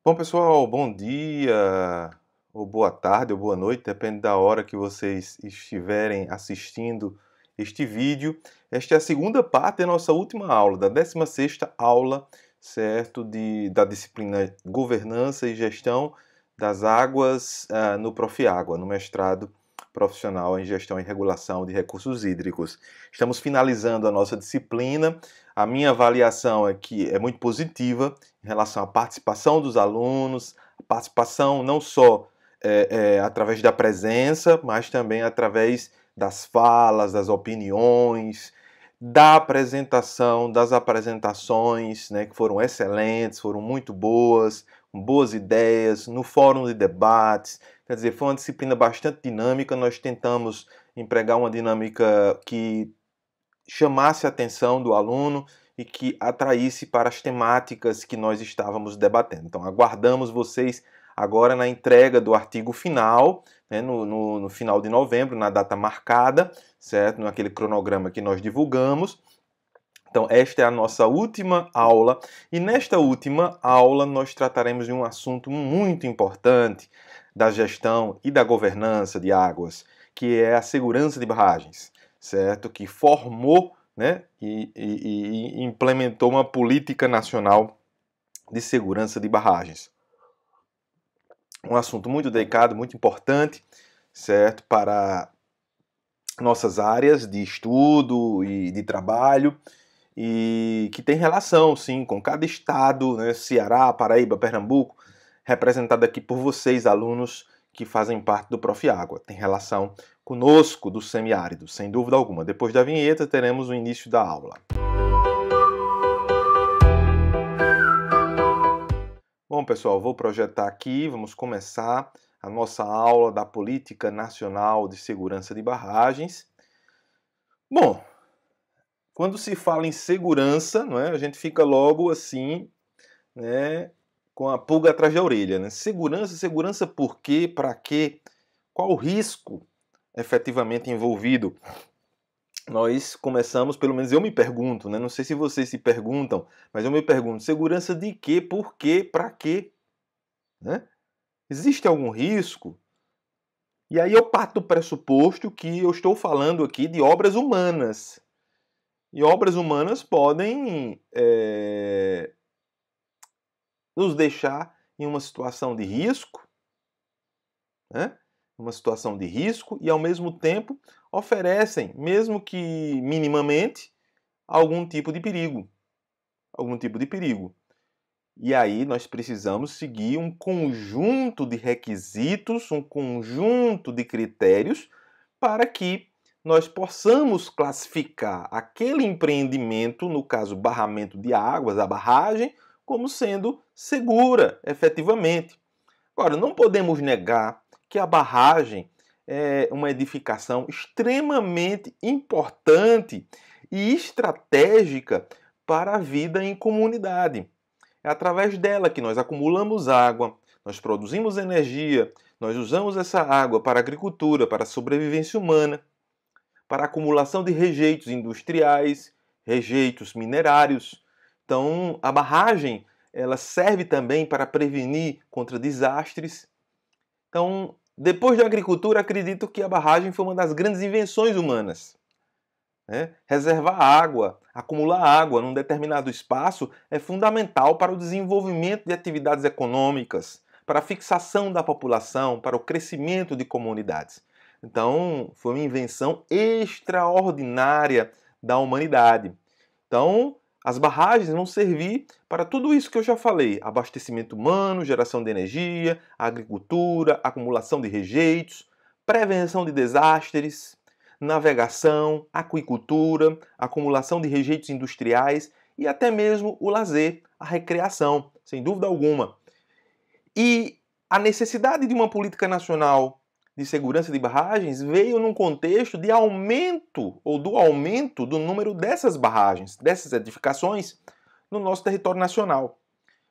Bom, pessoal, bom dia, ou boa tarde, ou boa noite, depende da hora que vocês estiverem assistindo este vídeo. Esta é a segunda parte da nossa última aula, da 16ª aula, certo, da disciplina Governança e Gestão das Águas no Profiágua, no mestrado profissional em Gestão e Regulação de Recursos Hídricos. Estamos finalizando a nossa disciplina. A minha avaliação aqui é muito positiva em relação à participação dos alunos, a participação não só através da presença, mas também através das falas, das opiniões, da apresentação, das apresentações, né, que foram excelentes, foram muito boas, com boas ideias, no fórum de debates. Quer dizer, foi uma disciplina bastante dinâmica. Nós tentamos empregar uma dinâmica que chamasse a atenção do aluno e que atraísse para as temáticas que nós estávamos debatendo. Então, aguardamos vocês agora na entrega do artigo final, né, no final de novembro, na data marcada, certo? Naquele cronograma que nós divulgamos. Então, esta é a nossa última aula, e nesta última aula nós trataremos de um assunto muito importante da gestão e da governança de águas, que é a segurança de barragens, certo? Que formou, né, e implementou uma política nacional de segurança de barragens. Um assunto muito delicado, muito importante, certo? Para nossas áreas de estudo e de trabalho, e que tem relação, sim, com cada estado, né, Ceará, Paraíba, Pernambuco, representado aqui por vocês, alunos que fazem parte do Profiágua. Tem relação conosco do semiárido, sem dúvida alguma. Depois da vinheta, teremos o início da aula. Bom, pessoal, vou projetar aqui, vamos começar a nossa aula da Política Nacional de Segurança de Barragens. Bom, quando se fala em segurança, não é, a gente fica logo assim, né, com a pulga atrás da orelha. Né? Segurança, segurança por quê? Para quê? Qual o risco efetivamente envolvido? Nós começamos, pelo menos eu me pergunto, né? Não sei se vocês se perguntam, mas eu me pergunto, segurança de quê? Por quê? Para quê? Né? Existe algum risco? E aí eu parto do pressuposto que eu estou falando aqui de obras humanas. E obras humanas podem nos deixar em uma situação de risco, né? Uma situação de risco, e ao mesmo tempo oferecem, mesmo que minimamente, algum tipo de perigo. Algum tipo de perigo. E aí nós precisamos seguir um conjunto de requisitos, um conjunto de critérios para que nós possamos classificar aquele empreendimento, no caso barramento de águas, a barragem, como sendo segura, efetivamente. Agora, não podemos negar que a barragem é uma edificação extremamente importante e estratégica para a vida em comunidade. É através dela que nós acumulamos água, nós produzimos energia, nós usamos essa água para a agricultura, para a sobrevivência humana, para a acumulação de rejeitos industriais, rejeitos minerários. Então, a barragem, ela serve também para prevenir contra desastres. Então, depois da agricultura, acredito que a barragem foi uma das grandes invenções humanas. Né? Reservar água, acumular água num determinado espaço é fundamental para o desenvolvimento de atividades econômicas, para a fixação da população, para o crescimento de comunidades. Então, foi uma invenção extraordinária da humanidade. Então, as barragens vão servir para tudo isso que eu já falei: abastecimento humano, geração de energia, agricultura, acumulação de rejeitos, prevenção de desastres, navegação, aquicultura, acumulação de rejeitos industriais e até mesmo o lazer, a recreação, sem dúvida alguma. E a necessidade de uma política nacional de segurança de barragens veio num contexto de aumento ou do aumento do número dessas barragens, dessas edificações no nosso território nacional.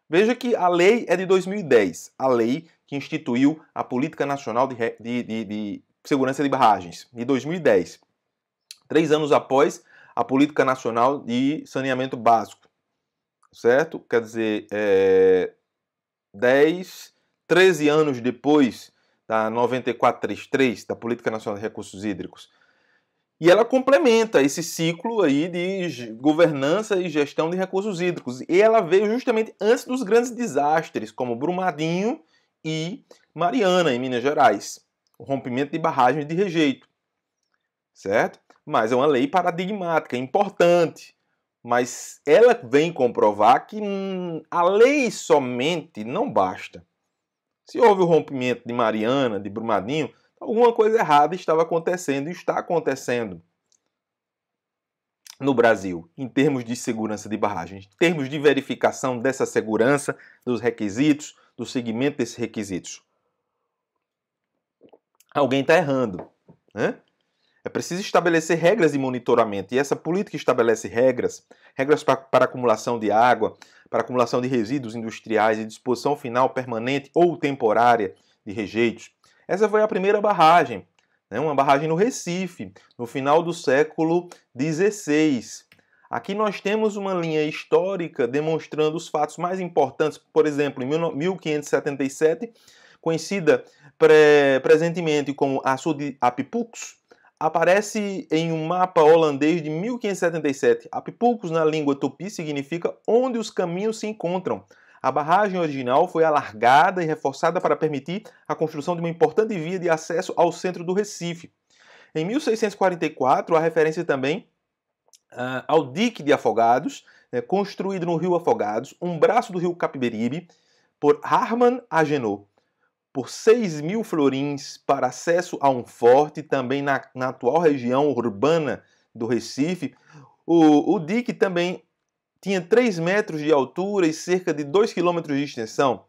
Veja que a lei é de 2010, a lei que instituiu a Política Nacional de Segurança de Barragens, de 2010. 3 anos após a Política Nacional de Saneamento Básico, certo? Quer dizer, 10, 13 anos depois da 9433, da Política Nacional de Recursos Hídricos. E ela complementa esse ciclo aí de governança e gestão de recursos hídricos. E ela veio justamente antes dos grandes desastres, como Brumadinho e Mariana, em Minas Gerais. O rompimento de barragens de rejeito. Certo? Mas é uma lei paradigmática, importante. Mas ela vem comprovar que a lei somente não basta. Se houve o rompimento de Mariana, de Brumadinho, alguma coisa errada estava acontecendo e está acontecendo no Brasil, em termos de segurança de barragens, em termos de verificação dessa segurança, dos requisitos, do seguimento desses requisitos. Alguém está errando, né? É preciso estabelecer regras de monitoramento, e essa política estabelece regras para acumulação de água, para acumulação de resíduos industriais e disposição final permanente ou temporária de rejeitos. Essa foi a primeira barragem, né? Uma barragem no Recife, no final do século XVI. Aqui nós temos uma linha histórica demonstrando os fatos mais importantes, por exemplo, em 1577, conhecida presentemente como Açu de Apipucos, aparece em um mapa holandês de 1577. Apipucos, na língua tupi, significa onde os caminhos se encontram. A barragem original foi alargada e reforçada para permitir a construção de uma importante via de acesso ao centro do Recife. Em 1644, há referência também ao dique de Afogados, construído no rio Afogados, um braço do rio Capiberibe, por Harman Agenot, por 6.000 florins para acesso a um forte, também na atual região urbana do Recife. O dique também tinha 3 metros de altura e cerca de 2 quilômetros de extensão,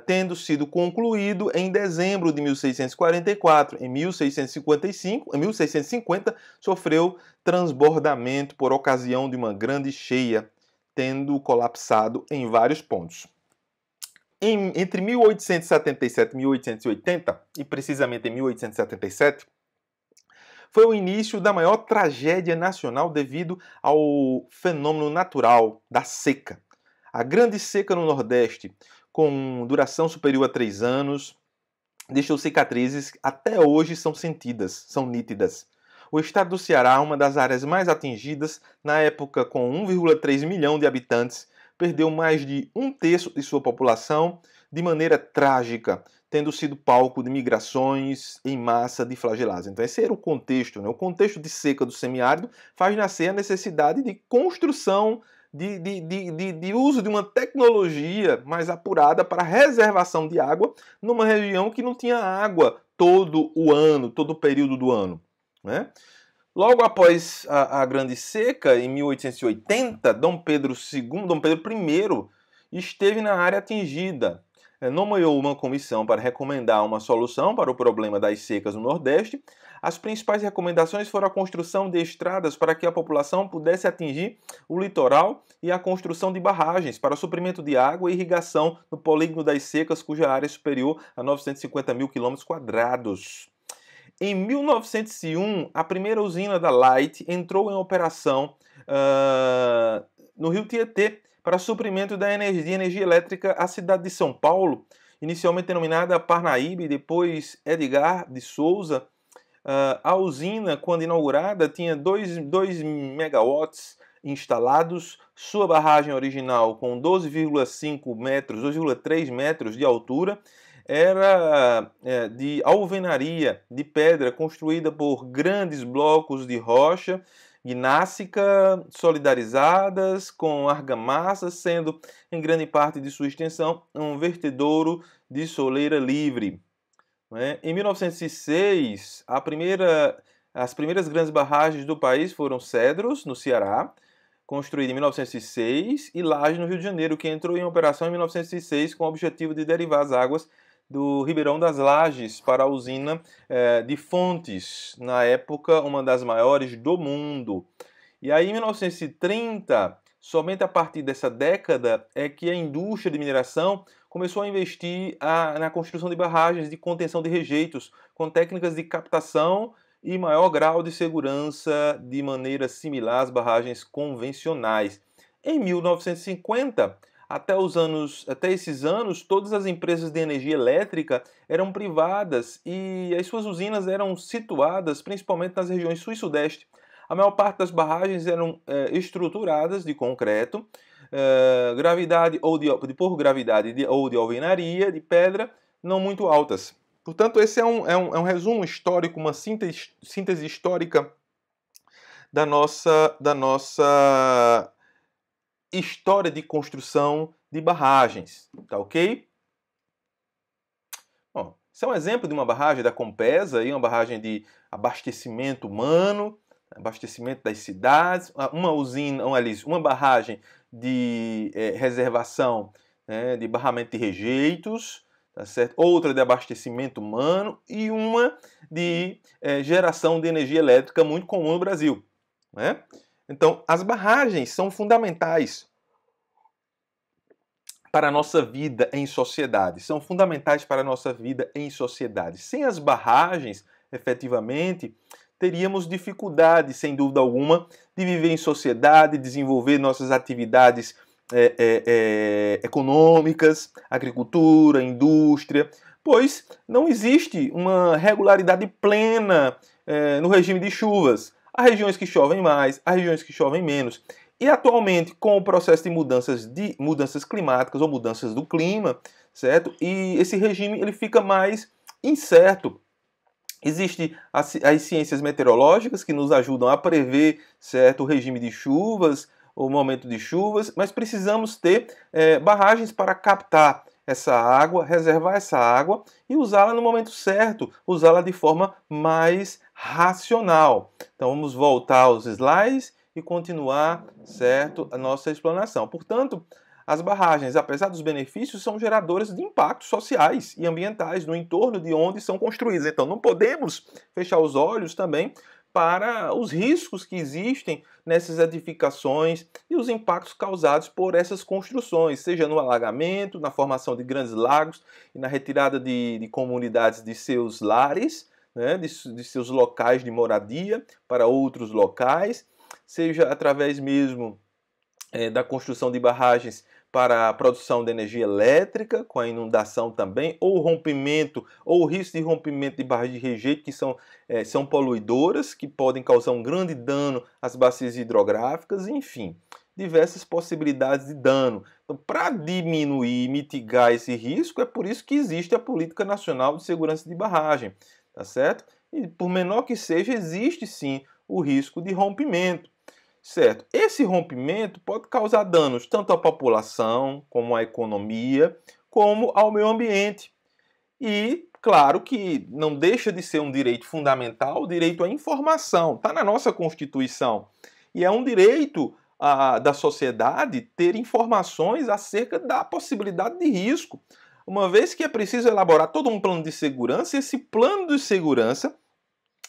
tendo sido concluído em dezembro de 1644. Em 1650, sofreu transbordamento por ocasião de uma grande cheia, tendo colapsado em vários pontos. Entre 1877 e 1880, e precisamente em 1877, foi o início da maior tragédia nacional devido ao fenômeno natural da seca. A grande seca no Nordeste, com duração superior a 3 anos, deixou cicatrizes que até hoje são sentidas, são nítidas. O estado do Ceará, uma das áreas mais atingidas, na época com 1,3 milhão de habitantes, perdeu mais de 1/3 de sua população de maneira trágica, tendo sido palco de migrações em massa de flagelados. Então esse era o contexto, né? O contexto de seca do semiárido faz nascer a necessidade de construção, de uso de uma tecnologia mais apurada para reservação de água numa região que não tinha água todo o ano, todo o período do ano, né? Logo após a Grande Seca, em 1880, Dom Pedro I esteve na área atingida. Nomeou uma comissão para recomendar uma solução para o problema das secas no Nordeste. As principais recomendações foram a construção de estradas para que a população pudesse atingir o litoral e a construção de barragens para suprimento de água e irrigação no polígono das secas, cuja área é superior a 950.000 km². Em 1901, a primeira usina da Light entrou em operação no Rio Tietê para suprimento da energia elétrica à cidade de São Paulo, inicialmente denominada Parnaíba e depois Edgar de Souza. A usina, quando inaugurada, tinha 2 megawatts instalados, sua barragem original com 12,5 metros, 2,3 metros de altura, era de alvenaria de pedra construída por grandes blocos de rocha gnássica solidarizadas com argamassa, sendo em grande parte de sua extensão um vertedouro de soleira livre. Em 1906, as primeiras grandes barragens do país foram Cedros, no Ceará, construída em 1906, e Laje, no Rio de Janeiro, que entrou em operação em 1906 com o objetivo de derivar as águas do Ribeirão das Lajes para a usina de Fontes, na época uma das maiores do mundo. E aí, em 1930, somente a partir dessa década é que a indústria de mineração começou a investir na construção de barragens de contenção de rejeitos, com técnicas de captação e maior grau de segurança de maneira similar às barragens convencionais. Em 1950, até esses anos, todas as empresas de energia elétrica eram privadas e as suas usinas eram situadas principalmente nas regiões sul e sudeste. A maior parte das barragens eram estruturadas de concreto, gravidade ou por gravidade ou de alvenaria, de pedra, não muito altas. Portanto, esse é um resumo histórico, uma síntese histórica da nossa história de construção de barragens, tá ok? Bom, esse é um exemplo de uma barragem da Compesa, uma barragem de abastecimento humano, abastecimento das cidades, uma barragem de reservação, né, de barramento de rejeitos, tá certo? Outra de abastecimento humano e uma de geração de energia elétrica muito comum no Brasil, né? Então, as barragens são fundamentais para a nossa vida em sociedade. São fundamentais para a nossa vida em sociedade. Sem as barragens, efetivamente, teríamos dificuldade, sem dúvida alguma, de viver em sociedade, desenvolver nossas atividades econômicas, agricultura, indústria, pois não existe uma regularidade plena no regime de chuvas. Há regiões que chovem mais, há regiões que chovem menos. E atualmente, com o processo de mudanças climáticas ou mudanças do clima, certo? E esse regime ele fica mais incerto. Existem as ciências meteorológicas que nos ajudam a prever, certo, o regime de chuvas, o momento de chuvas, mas precisamos ter barragens para captar essa água, reservar essa água e usá-la no momento certo, usá-la de forma mais racional. Então vamos voltar aos slides e continuar, certo, a nossa explanação. Portanto, as barragens, apesar dos benefícios, são geradoras de impactos sociais e ambientais no entorno de onde são construídas. Então não podemos fechar os olhos também para os riscos que existem nessas edificações e os impactos causados por essas construções, seja no alagamento, na formação de grandes lagos e na retirada de comunidades de seus lares, né, de seus locais de moradia para outros locais, seja através mesmo da construção de barragens para a produção de energia elétrica, com a inundação também, ou rompimento, ou o risco de rompimento de barragens de rejeito, que são poluidoras, que podem causar um grande dano às bacias hidrográficas, enfim, diversas possibilidades de dano. Então, para diminuir e mitigar esse risco, é por isso que existe a Política Nacional de Segurança de Barragem, tá certo? E por menor que seja, existe sim o risco de rompimento. Certo. Esse rompimento pode causar danos tanto à população, como à economia, como ao meio ambiente. E, claro que não deixa de ser um direito fundamental, o direito à informação. Está na nossa Constituição. E é um direito da sociedade ter informações acerca da possibilidade de risco. Uma vez que é preciso elaborar todo um plano de segurança, esse plano de segurança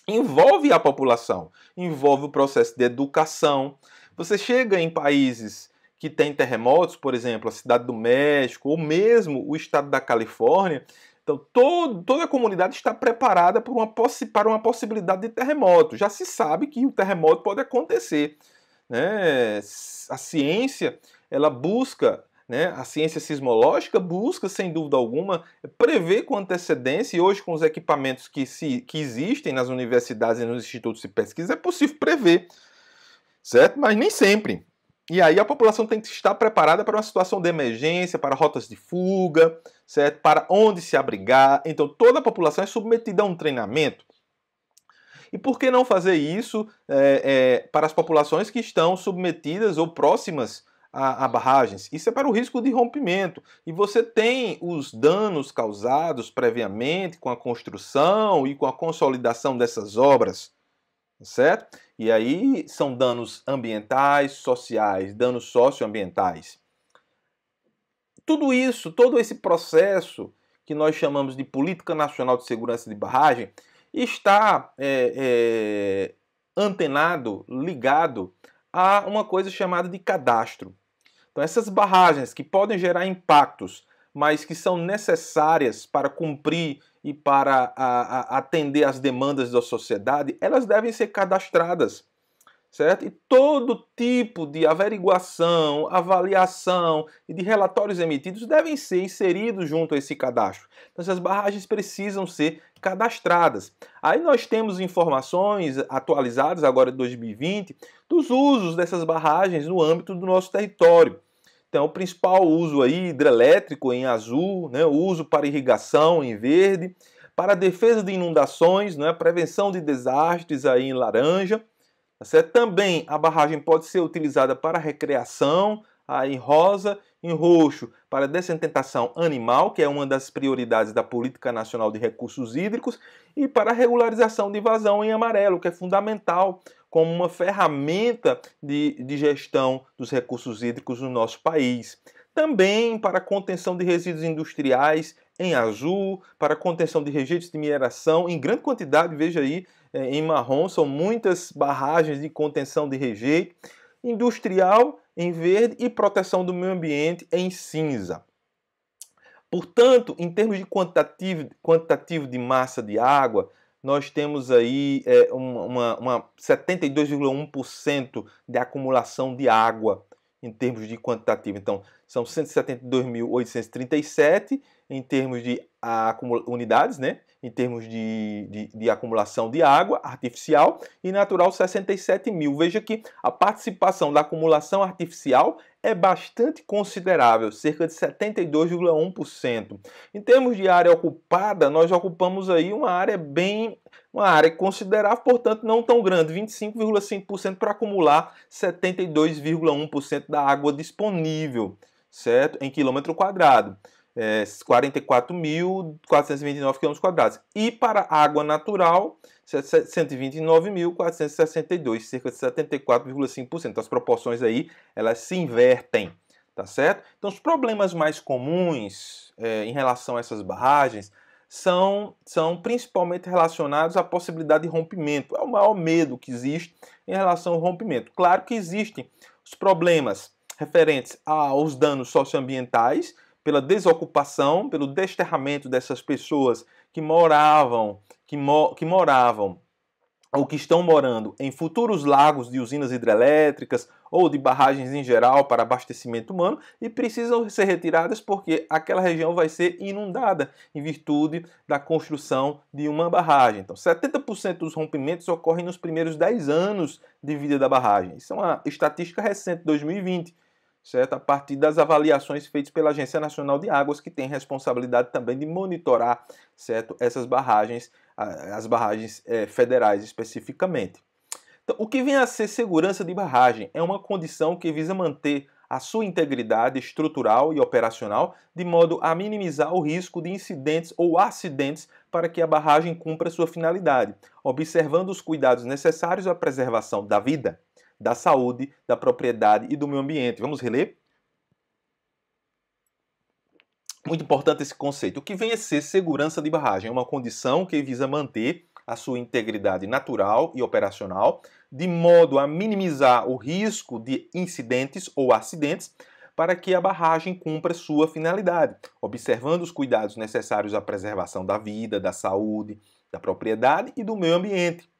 envolve a população, envolve o processo de educação. Você chega em países que têm terremotos, por exemplo, a Cidade do México, ou mesmo o estado da Califórnia, então toda a comunidade está preparada para uma possibilidade de terremoto. Já se sabe que o terremoto pode acontecer, né? A ciência, ela busca, né, a ciência sismológica busca, sem dúvida alguma, prever com antecedência, e hoje com os equipamentos que existem nas universidades e nos institutos de pesquisa, é possível prever, certo? Mas nem sempre. E aí a população tem que estar preparada para uma situação de emergência, para rotas de fuga, certo? Para onde se abrigar. Então toda a população é submetida a um treinamento. E por que não fazer isso para as populações que estão submetidas ou próximas a barragens? Isso é para o risco de rompimento. E você tem os danos causados previamente com a construção e com a consolidação dessas obras, certo? E aí são danos ambientais, sociais, danos socioambientais. Tudo isso, todo esse processo que nós chamamos de Política Nacional de Segurança de Barragem, está antenado, ligado a uma coisa chamada de cadastro. Então, essas barragens que podem gerar impactos, mas que são necessárias para cumprir e para atender às demandas da sociedade, elas devem ser cadastradas, certo? E todo tipo de averiguação, avaliação e de relatórios emitidos devem ser inseridos junto a esse cadastro. Então, essas barragens precisam ser cadastradas. Aí nós temos informações atualizadas agora de 2020 dos usos dessas barragens no âmbito do nosso território. Então, o principal uso aí, hidrelétrico em azul, né? O uso para irrigação em verde, para a defesa de inundações, né? Prevenção de desastres aí em laranja. Tá certo? Também a barragem pode ser utilizada para recreação, em rosa, em roxo, para dessedentação animal, que é uma das prioridades da Política Nacional de Recursos Hídricos, e para regularização de vazão em amarelo, que é fundamental como uma ferramenta de gestão dos recursos hídricos no nosso país. Também para contenção de resíduos industriais em azul, para contenção de rejeitos de mineração em grande quantidade, veja aí, em marrom, são muitas barragens de contenção de rejeito, industrial em verde e proteção do meio ambiente em cinza. Portanto, em termos de quantitativo de massa de água, nós temos aí 72,1% de acumulação de água em termos de quantitativo. Então, são 172.837 em termos de unidades, né? Em termos de acumulação de água artificial, e natural 67 mil. Veja que a participação da acumulação artificial é bastante considerável, cerca de 72,1%. Em termos de área ocupada, nós ocupamos aí uma área considerável, portanto não tão grande, 25,5% para acumular 72,1% da água disponível, certo? Em quilômetro quadrado. 44.429 km². E para água natural, 129.462, cerca de 74,5%. Então, as proporções aí, elas se invertem, tá certo? Então, os problemas mais comuns em relação a essas barragens são principalmente relacionados à possibilidade de rompimento. É o maior medo que existe em relação ao rompimento. Claro que existem os problemas referentes aos danos socioambientais, pela desocupação, pelo desterramento dessas pessoas que moravam ou que estão morando em futuros lagos de usinas hidrelétricas ou de barragens em geral para abastecimento humano e precisam ser retiradas porque aquela região vai ser inundada em virtude da construção de uma barragem. Então, 70% dos rompimentos ocorrem nos primeiros 10 anos de vida da barragem. Isso é uma estatística recente, 2020. Certo? A partir das avaliações feitas pela Agência Nacional de Águas, que tem responsabilidade também de monitorar, certo, essas barragens, as barragens federais especificamente. Então, o que vem a ser segurança de barragem é uma condição que visa manter a sua integridade estrutural e operacional, de modo a minimizar o risco de incidentes ou acidentes para que a barragem cumpra sua finalidade, observando os cuidados necessários à preservação da vida, da saúde, da propriedade e do meio ambiente. Vamos reler? Muito importante esse conceito. O que vem a ser segurança de barragem? É uma condição que visa manter a sua integridade natural e operacional, de modo a minimizar o risco de incidentes ou acidentes para que a barragem cumpra sua finalidade, observando os cuidados necessários à preservação da vida, da saúde, da propriedade e do meio ambiente.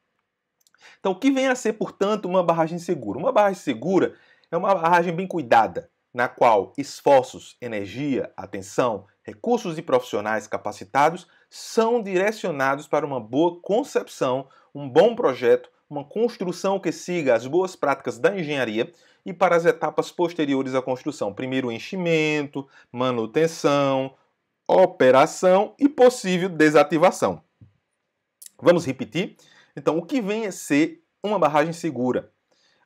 Então, o que vem a ser, portanto, uma barragem segura? Uma barragem segura é uma barragem bem cuidada, na qual esforços, energia, atenção, recursos e profissionais capacitados são direcionados para uma boa concepção, um bom projeto, uma construção que siga as boas práticas da engenharia e para as etapas posteriores à construção. Primeiro, enchimento, manutenção, operação e possível desativação. Vamos repetir? Então, o que vem a ser uma barragem segura?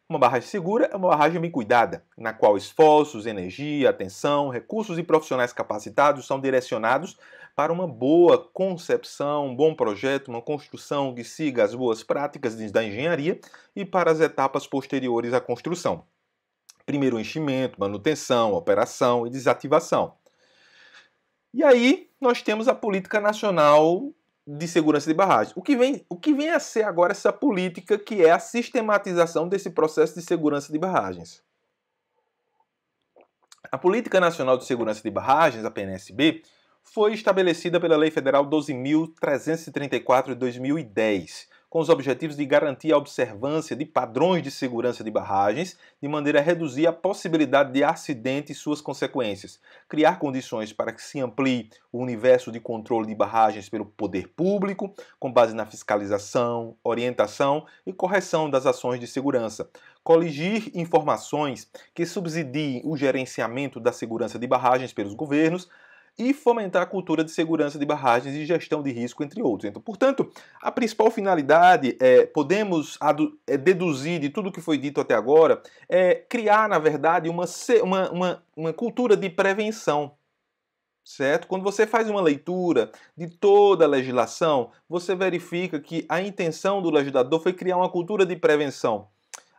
Uma barragem segura é uma barragem bem cuidada, na qual esforços, energia, atenção, recursos e profissionais capacitados são direcionados para uma boa concepção, um bom projeto, uma construção que siga as boas práticas da engenharia e para as etapas posteriores à construção. Primeiro, enchimento, manutenção, operação e desativação. E aí, nós temos a Política Nacional de Segurança de Barragens. O que vem a ser agora essa política, que é a sistematização desse processo de segurança de barragens. A Política Nacional de Segurança de Barragens, a PNSB, foi estabelecida pela Lei Federal 12.334 de 2010, com os objetivos de garantir a observância de padrões de segurança de barragens, de maneira a reduzir a possibilidade de acidente e suas consequências, criar condições para que se amplie o universo de controle de barragens pelo poder público, com base na fiscalização, orientação e correção das ações de segurança, coligir informações que subsidiem o gerenciamento da segurança de barragens pelos governos, e fomentar a cultura de segurança de barragens e gestão de risco, entre outros. Então, portanto, a principal finalidade, podemos deduzir de tudo que foi dito até agora, é criar, na verdade, uma cultura de prevenção. Certo? Quando você faz uma leitura de toda a legislação, você verifica que a intenção do legislador foi criar uma cultura de prevenção.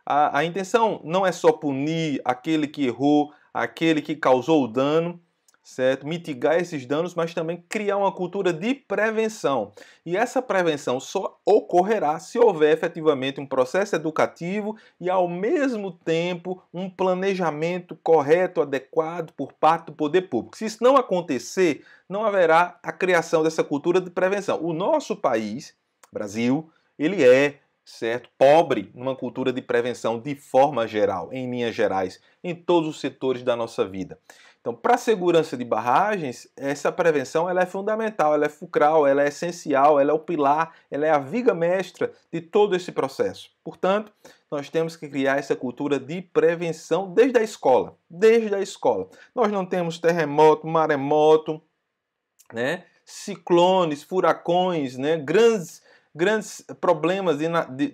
A intenção não é só punir aquele que errou, aquele que causou o dano, certo? Mitigar esses danos, mas também criar uma cultura de prevenção. E essa prevenção só ocorrerá se houver efetivamente um processo educativo e, ao mesmo tempo, um planejamento correto, adequado por parte do poder público. Se isso não acontecer, não haverá a criação dessa cultura de prevenção. O nosso país, Brasil, ele é, certo, pobre numa cultura de prevenção de forma geral, em linhas gerais, em todos os setores da nossa vida. Então, para a segurança de barragens, essa prevenção ela é fundamental, ela é fulcral, ela é essencial, ela é o pilar, ela é a viga mestra de todo esse processo. Portanto, nós temos que criar essa cultura de prevenção desde a escola. Desde a escola. Nós não temos terremoto, maremoto, né? Ciclones, furacões, né? Grandes problemas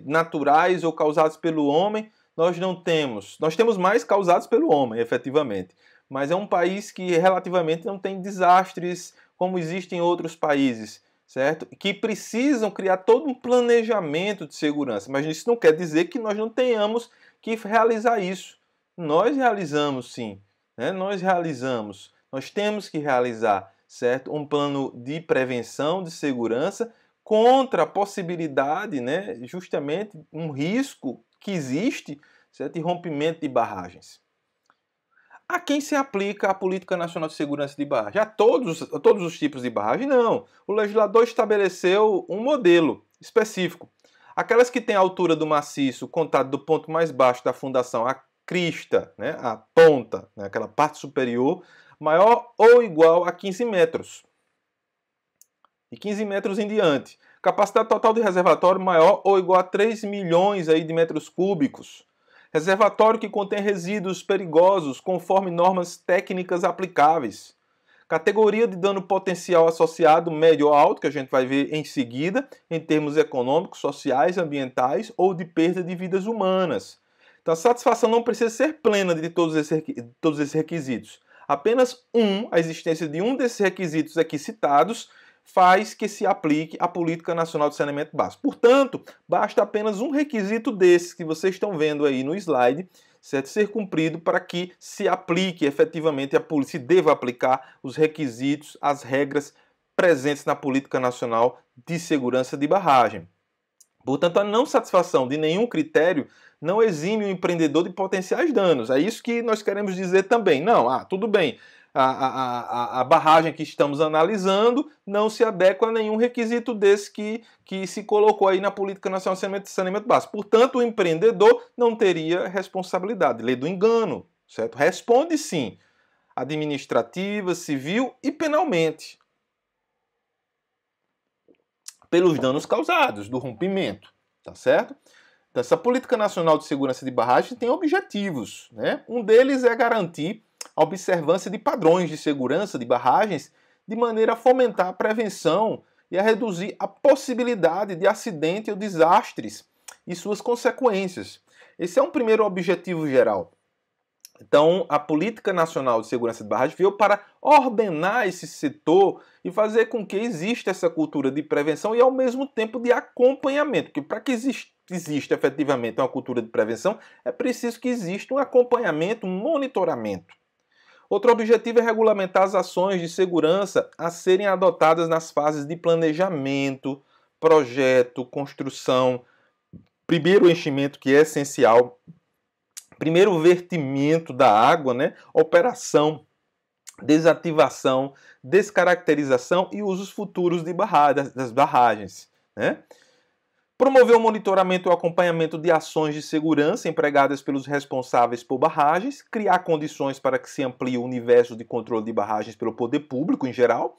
naturais ou causados pelo homem, nós não temos. Nós temos mais causados pelo homem, efetivamente. Mas é um país que relativamente não tem desastres como existem em outros países, certo? Que precisam criar todo um planejamento de segurança. Mas isso não quer dizer que nós não tenhamos que realizar isso. Nós realizamos sim, né? Nós realizamos. Nós temos que realizar, certo? Um plano de prevenção, de segurança contra a possibilidade, né? Justamente um risco que existe, certo? De rompimento de barragens. A quem se aplica a Política Nacional de Segurança de Barragem? A todos os tipos de barragem? Não. O legislador estabeleceu um modelo específico. Aquelas que têm a altura do maciço contado do ponto mais baixo da fundação, a crista, né, a ponta, né, aquela parte superior, maior ou igual a 15 metros. E 15 metros em diante. Capacidade total de reservatório maior ou igual a 3 milhões aí de metros cúbicos. Reservatório que contém resíduos perigosos conforme normas técnicas aplicáveis. Categoria de dano potencial associado médio ou alto, que a gente vai ver em seguida, em termos econômicos, sociais, ambientais ou de perda de vidas humanas. Então a satisfação não precisa ser plena de todos esses requisitos. Apenas a existência de um desses requisitos aqui citados, faz que se aplique a Política Nacional de Saneamento Básico. Portanto, basta apenas um requisito desses que vocês estão vendo aí no slide, certo? Ser cumprido para que se aplique efetivamente a polícia, se deva aplicar os requisitos, as regras presentes na Política Nacional de Segurança de Barragem. Portanto, a não satisfação de nenhum critério não exime o empreendedor de potenciais danos. É isso que nós queremos dizer também. Não, tudo bem. A barragem que estamos analisando não se adequa a nenhum requisito desse que se colocou aí na Política Nacional de Saneamento Básico. Portanto, o empreendedor não teria responsabilidade. Lei do engano, certo? Responde sim, administrativa, civil e penalmente, pelos danos causados do rompimento, tá certo? Então, essa Política Nacional de Segurança de Barragem tem objetivos, né? Um deles é garantir a observância de padrões de segurança de barragens de maneira a fomentar a prevenção e a reduzir a possibilidade de acidente ou desastres e suas consequências. Esse é um primeiro objetivo geral. Então, a Política Nacional de Segurança de Barragens veio para ordenar esse setor e fazer com que exista essa cultura de prevenção e, ao mesmo tempo, de acompanhamento. Porque para que exista efetivamente uma cultura de prevenção, é preciso que exista um acompanhamento, um monitoramento. Outro objetivo é regulamentar as ações de segurança a serem adotadas nas fases de planejamento, projeto, construção, primeiro o enchimento, que é essencial, primeiro o vertimento da água, né? Operação, desativação, descaracterização e usos futuros das barragens, né? Promover o monitoramento e o acompanhamento de ações de segurança empregadas pelos responsáveis por barragens, criar condições para que se amplie o universo de controle de barragens pelo poder público em geral,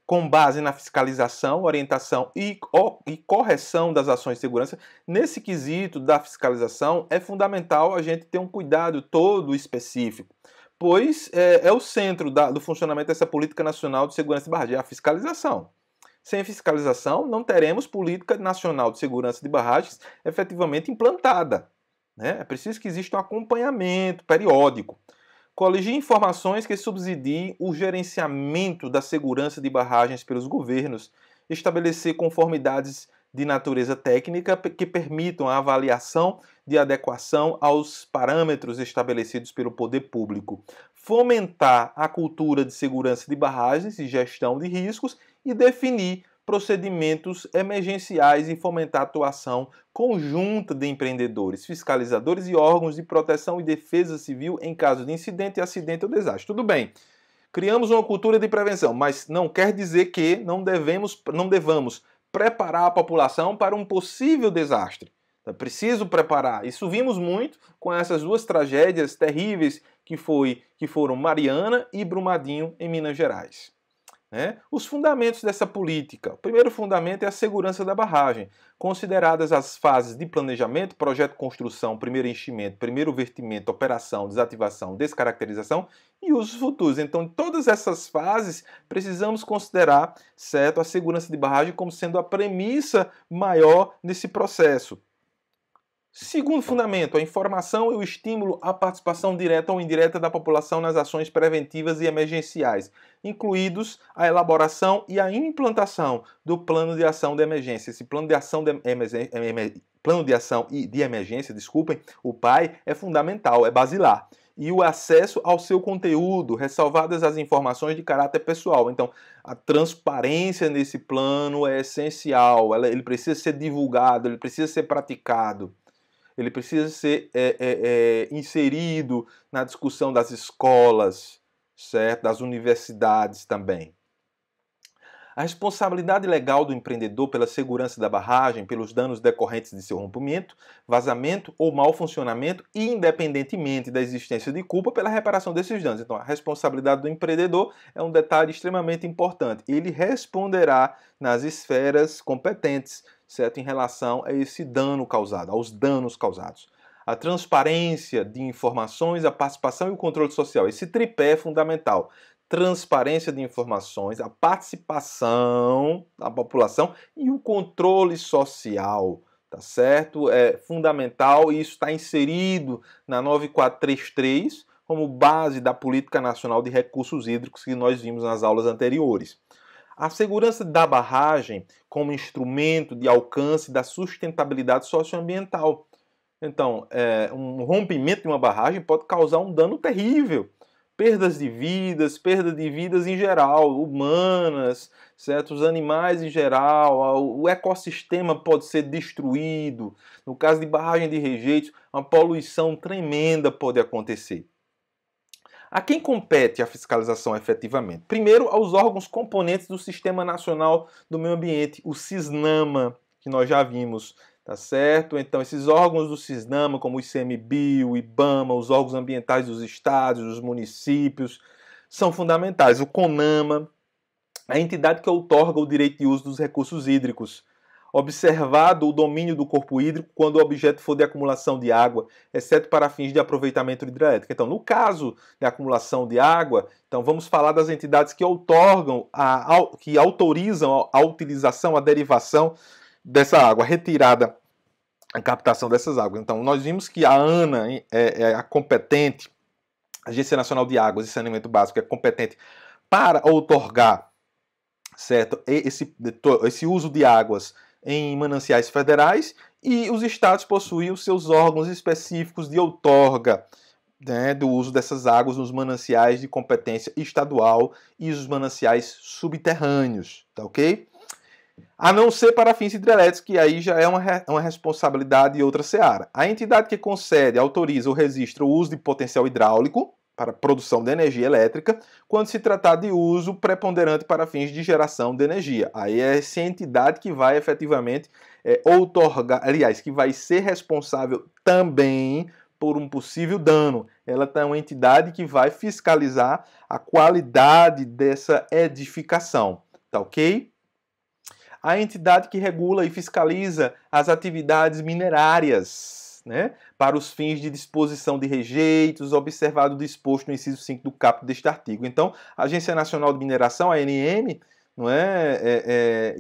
com base na fiscalização, orientação e correção das ações de segurança. Nesse quesito da fiscalização, é fundamental a gente ter um cuidado todo específico, pois é o centro do funcionamento dessa política nacional de segurança de barragem, a fiscalização. Sem fiscalização, não teremos política nacional de segurança de barragens efetivamente implantada, né? É preciso que exista um acompanhamento periódico. Coligir informações que subsidiem o gerenciamento da segurança de barragens pelos governos, estabelecer conformidades de natureza técnica que permitam a avaliação de adequação aos parâmetros estabelecidos pelo poder público, fomentar a cultura de segurança de barragens e gestão de riscos e definir procedimentos emergenciais e fomentar a atuação conjunta de empreendedores, fiscalizadores e órgãos de proteção e defesa civil em caso de incidente, acidente ou desastre. Tudo bem, criamos uma cultura de prevenção, mas não quer dizer que não devamos preparar a população para um possível desastre. É preciso preparar. Isso vimos muito com essas duas tragédias terríveis que foram Mariana e Brumadinho em Minas Gerais. Os fundamentos dessa política. O primeiro fundamento é a segurança da barragem, consideradas as fases de planejamento, projeto, construção, primeiro enchimento, primeiro vertimento, operação, desativação, descaracterização e usos futuros. Então, em todas essas fases, precisamos considerar, certo, a segurança de barragem como sendo a premissa maior nesse processo. Segundo fundamento, a informação e o estímulo à participação direta ou indireta da população nas ações preventivas e emergenciais, incluídos a elaboração e a implantação do plano de ação de emergência. Esse plano de ação de emergência, o PAI, é fundamental, é basilar. E o acesso ao seu conteúdo, ressalvadas as informações de caráter pessoal. Então, a transparência nesse plano é essencial, ele precisa ser divulgado, ele precisa ser praticado. Ele precisa ser inserido na discussão das escolas, certo? Das universidades também. A responsabilidade legal do empreendedor pela segurança da barragem, pelos danos decorrentes de seu rompimento, vazamento ou mau funcionamento, independentemente da existência de culpa pela reparação desses danos. Então, a responsabilidade do empreendedor é um detalhe extremamente importante. Ele responderá nas esferas competentes, certo? Em relação a esse dano causado, aos danos causados. A transparência de informações, a participação e o controle social. Esse tripé é fundamental. Transparência de informações, a participação da população e o controle social, tá certo? É fundamental e isso está inserido na 9433 como base da Política Nacional de Recursos Hídricos que nós vimos nas aulas anteriores. A segurança da barragem como instrumento de alcance da sustentabilidade socioambiental. Então, um rompimento de uma barragem pode causar um dano terrível. Perda de vidas em geral, humanas, certos animais em geral, o ecossistema pode ser destruído. No caso de barragem de rejeitos, uma poluição tremenda pode acontecer. A quem compete a fiscalização efetivamente? Primeiro, aos órgãos componentes do Sistema Nacional do Meio Ambiente, o SISNAMA, que nós já vimos, tá certo? Então, esses órgãos do SISNAMA, como o ICMBio, o IBAMA, os órgãos ambientais dos estados, dos municípios, são fundamentais. O CONAMA, a entidade que outorga o direito de uso dos recursos hídricos. Observado o domínio do corpo hídrico quando o objeto for de acumulação de água, exceto para fins de aproveitamento hidrelétrico. Então, no caso de acumulação de água, então vamos falar das entidades que outorgam, que autorizam a utilização, a derivação dessa água, a retirada, a captação dessas águas. Então, nós vimos que a ANA é a competente, a Agência Nacional de Águas e Saneamento Básico, é competente para outorgar, certo, esse uso de águas em mananciais federais, e os estados possuem os seus órgãos específicos de outorga, né, do uso dessas águas nos mananciais de competência estadual e os mananciais subterrâneos, tá ok? A não ser para fins hidrelétricos, que aí já é uma responsabilidade de outra seara. A entidade que concede, autoriza ou registra o uso de potencial hidráulico para produção de energia elétrica, quando se tratar de uso preponderante para fins de geração de energia. Aí é essa entidade que vai efetivamente outorgar, aliás, que vai ser responsável também por um possível dano. Ela é uma entidade que vai fiscalizar a qualidade dessa edificação, tá ok? A entidade que regula e fiscaliza as atividades minerárias, né, para os fins de disposição de rejeitos, observado o disposto no inciso 5 do caput deste artigo. Então, a Agência Nacional de Mineração, a ANM, não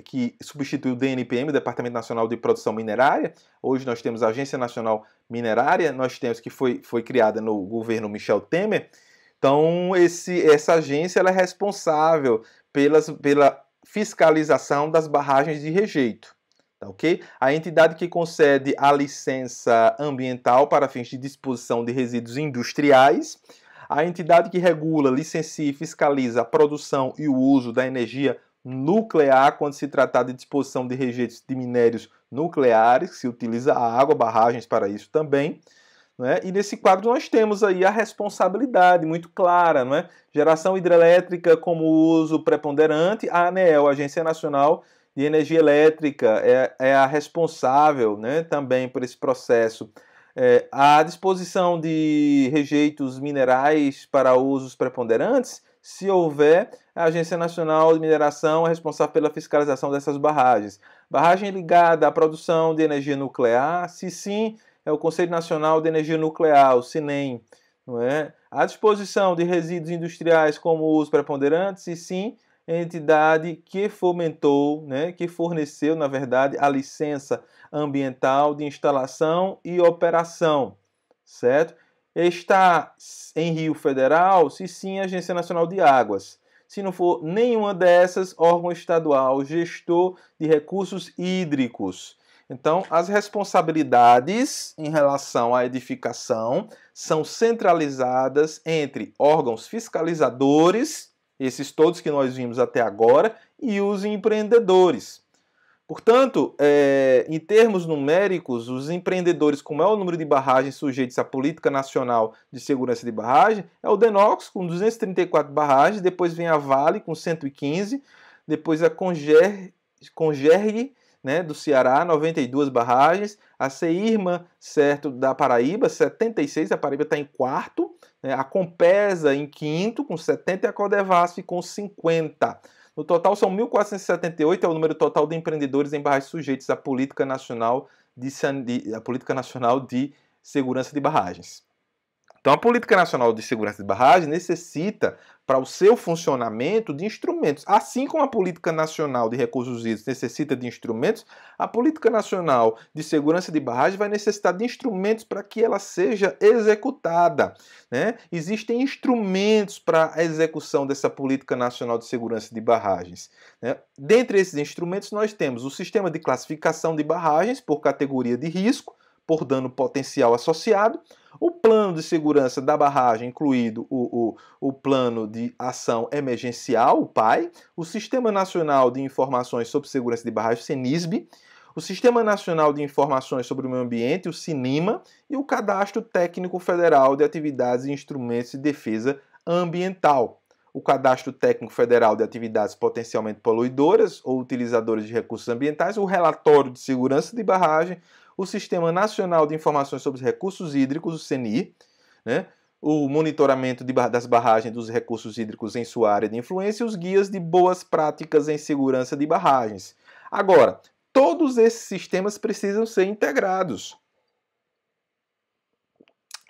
que substitui o DNPM, o Departamento Nacional de Produção Minerária. Hoje nós temos a Agência Nacional Minerária, nós temos que foi criada no governo Michel Temer. Então, essa agência ela é responsável pela fiscalização das barragens de rejeito. Tá, ok? A entidade que concede a licença ambiental para fins de disposição de resíduos industriais. A entidade que regula, licencia e fiscaliza a produção e o uso da energia nuclear, quando se tratar de disposição de rejeitos de minérios nucleares, que se utiliza a água, barragens para isso também. Né? E nesse quadro nós temos aí a responsabilidade muito clara, não é? Geração hidrelétrica como uso preponderante, a ANEEL, a Agência Nacional de Energia Elétrica, é a responsável, né, também por esse processo. A disposição de rejeitos minerais para usos preponderantes, se houver, a Agência Nacional de Mineração é responsável pela fiscalização dessas barragens. Barragem ligada à produção de energia nuclear, se sim, é o Conselho Nacional de Energia Nuclear, o CNEM. Não é? A disposição de resíduos industriais como uso preponderante, se sim, é a entidade que fomentou, né, que forneceu, na verdade, a licença ambiental de instalação e operação, certo? Está em Rio Federal, se sim, a Agência Nacional de Águas. Se não for nenhuma dessas, órgão estadual, gestor de recursos hídricos. Então, as responsabilidades em relação à edificação são centralizadas entre órgãos fiscalizadores, esses todos que nós vimos até agora, e os empreendedores. Portanto, em termos numéricos, os empreendedores com maior número de barragens sujeitos à Política Nacional de Segurança de Barragem é o Denox, com 234 barragens, depois vem a Vale, com 115, depois a Congerg, né, do Ceará, 92 barragens, a CEIRMA, certo, da Paraíba, 76, a Paraíba está em quarto, né, a Compesa em quinto, com 70, e a Codevasf com 50. No total são 1.478, é o número total de empreendedores em barragens sujeitos à Política Nacional de Segurança de Barragens. Então, a Política Nacional de Segurança de Barragens necessita, para o seu funcionamento, de instrumentos. Assim como a Política Nacional de Recursos Hídricos necessita de instrumentos, a Política Nacional de Segurança de Barragens vai necessitar de instrumentos para que ela seja executada. Né? Existem instrumentos para a execução dessa Política Nacional de Segurança de Barragens. Né? Dentre esses instrumentos, nós temos o Sistema de Classificação de Barragens por categoria de risco, por dano potencial associado, o plano de segurança da barragem, incluído o plano de ação emergencial, o PAI, o Sistema Nacional de Informações sobre Segurança de Barragem, o CENISB, o Sistema Nacional de Informações sobre o Meio Ambiente, o CINIMA, e o Cadastro Técnico Federal de Atividades e Instrumentos de Defesa Ambiental. O Cadastro Técnico Federal de Atividades Potencialmente Poluidoras ou Utilizadoras de Recursos Ambientais, o Relatório de Segurança de Barragem, o Sistema Nacional de Informações sobre os Recursos Hídricos, o CNI, né? O monitoramento das barragens dos recursos hídricos em sua área de influência e os guias de boas práticas em segurança de barragens. Agora, todos esses sistemas precisam ser integrados.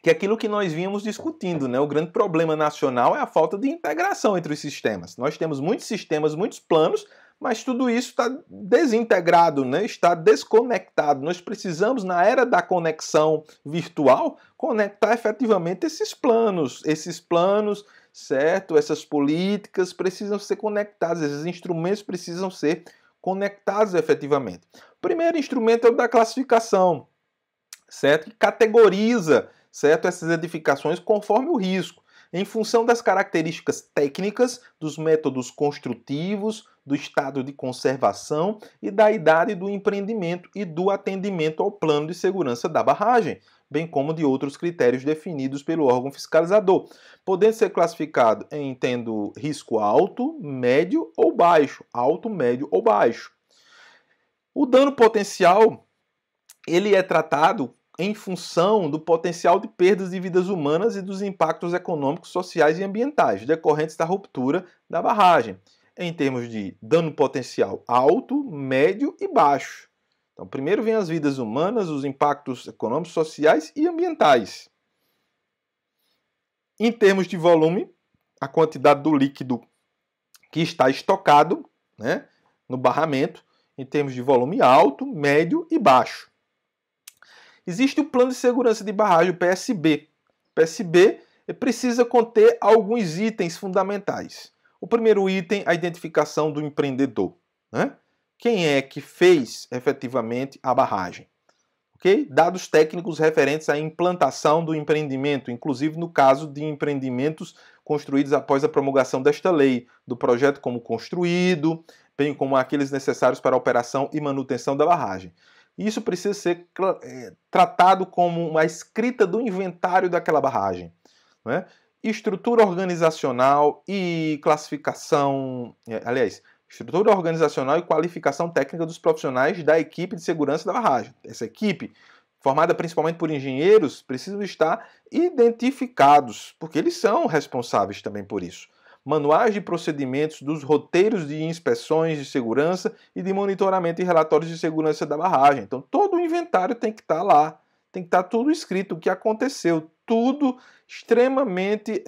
Que é aquilo que nós vínhamos discutindo, né? O grande problema nacional é a falta de integração entre os sistemas. Nós temos muitos sistemas, muitos planos, mas tudo isso está desintegrado, né? Está desconectado. Nós precisamos, na era da conexão virtual, conectar efetivamente esses planos, certo? Essas políticas precisam ser conectadas, esses instrumentos precisam ser conectados efetivamente. O primeiro instrumento é o da classificação, certo? Que categoriza, certo, essas edificações conforme o risco, em função das características técnicas, dos métodos construtivos, do estado de conservação e da idade do empreendimento e do atendimento ao plano de segurança da barragem, bem como de outros critérios definidos pelo órgão fiscalizador, podendo ser classificado em tendo risco alto, médio ou baixo, alto, médio ou baixo. O dano potencial, ele é tratado em função do potencial de perdas de vidas humanas e dos impactos econômicos, sociais e ambientais decorrentes da ruptura da barragem, em termos de dano potencial alto, médio e baixo. Então, primeiro vem as vidas humanas, os impactos econômicos, sociais e ambientais. Em termos de volume, a quantidade do líquido que está estocado, né, no barramento, em termos de volume alto, médio e baixo. Existe o Plano de Segurança de Barragem, o PSB. O PSB precisa conter alguns itens fundamentais. O primeiro item, a identificação do empreendedor, né? Quem é que fez efetivamente a barragem? Okay? Dados técnicos referentes à implantação do empreendimento, inclusive no caso de empreendimentos construídos após a promulgação desta lei, do projeto como construído, bem como aqueles necessários para a operação e manutenção da barragem. Isso precisa ser tratado como uma escrita do inventário daquela barragem, né? Estrutura organizacional e classificação, estrutura organizacional e qualificação técnica dos profissionais da equipe de segurança da barragem. Essa equipe, formada principalmente por engenheiros, precisam estar identificados, porque eles são responsáveis também por isso. Manuais de procedimentos dos roteiros de inspeções de segurança e de monitoramento e relatórios de segurança da barragem. Então, todo o inventário tem que estar lá, tem que estar tudo escrito, o que aconteceu, tudo extremamente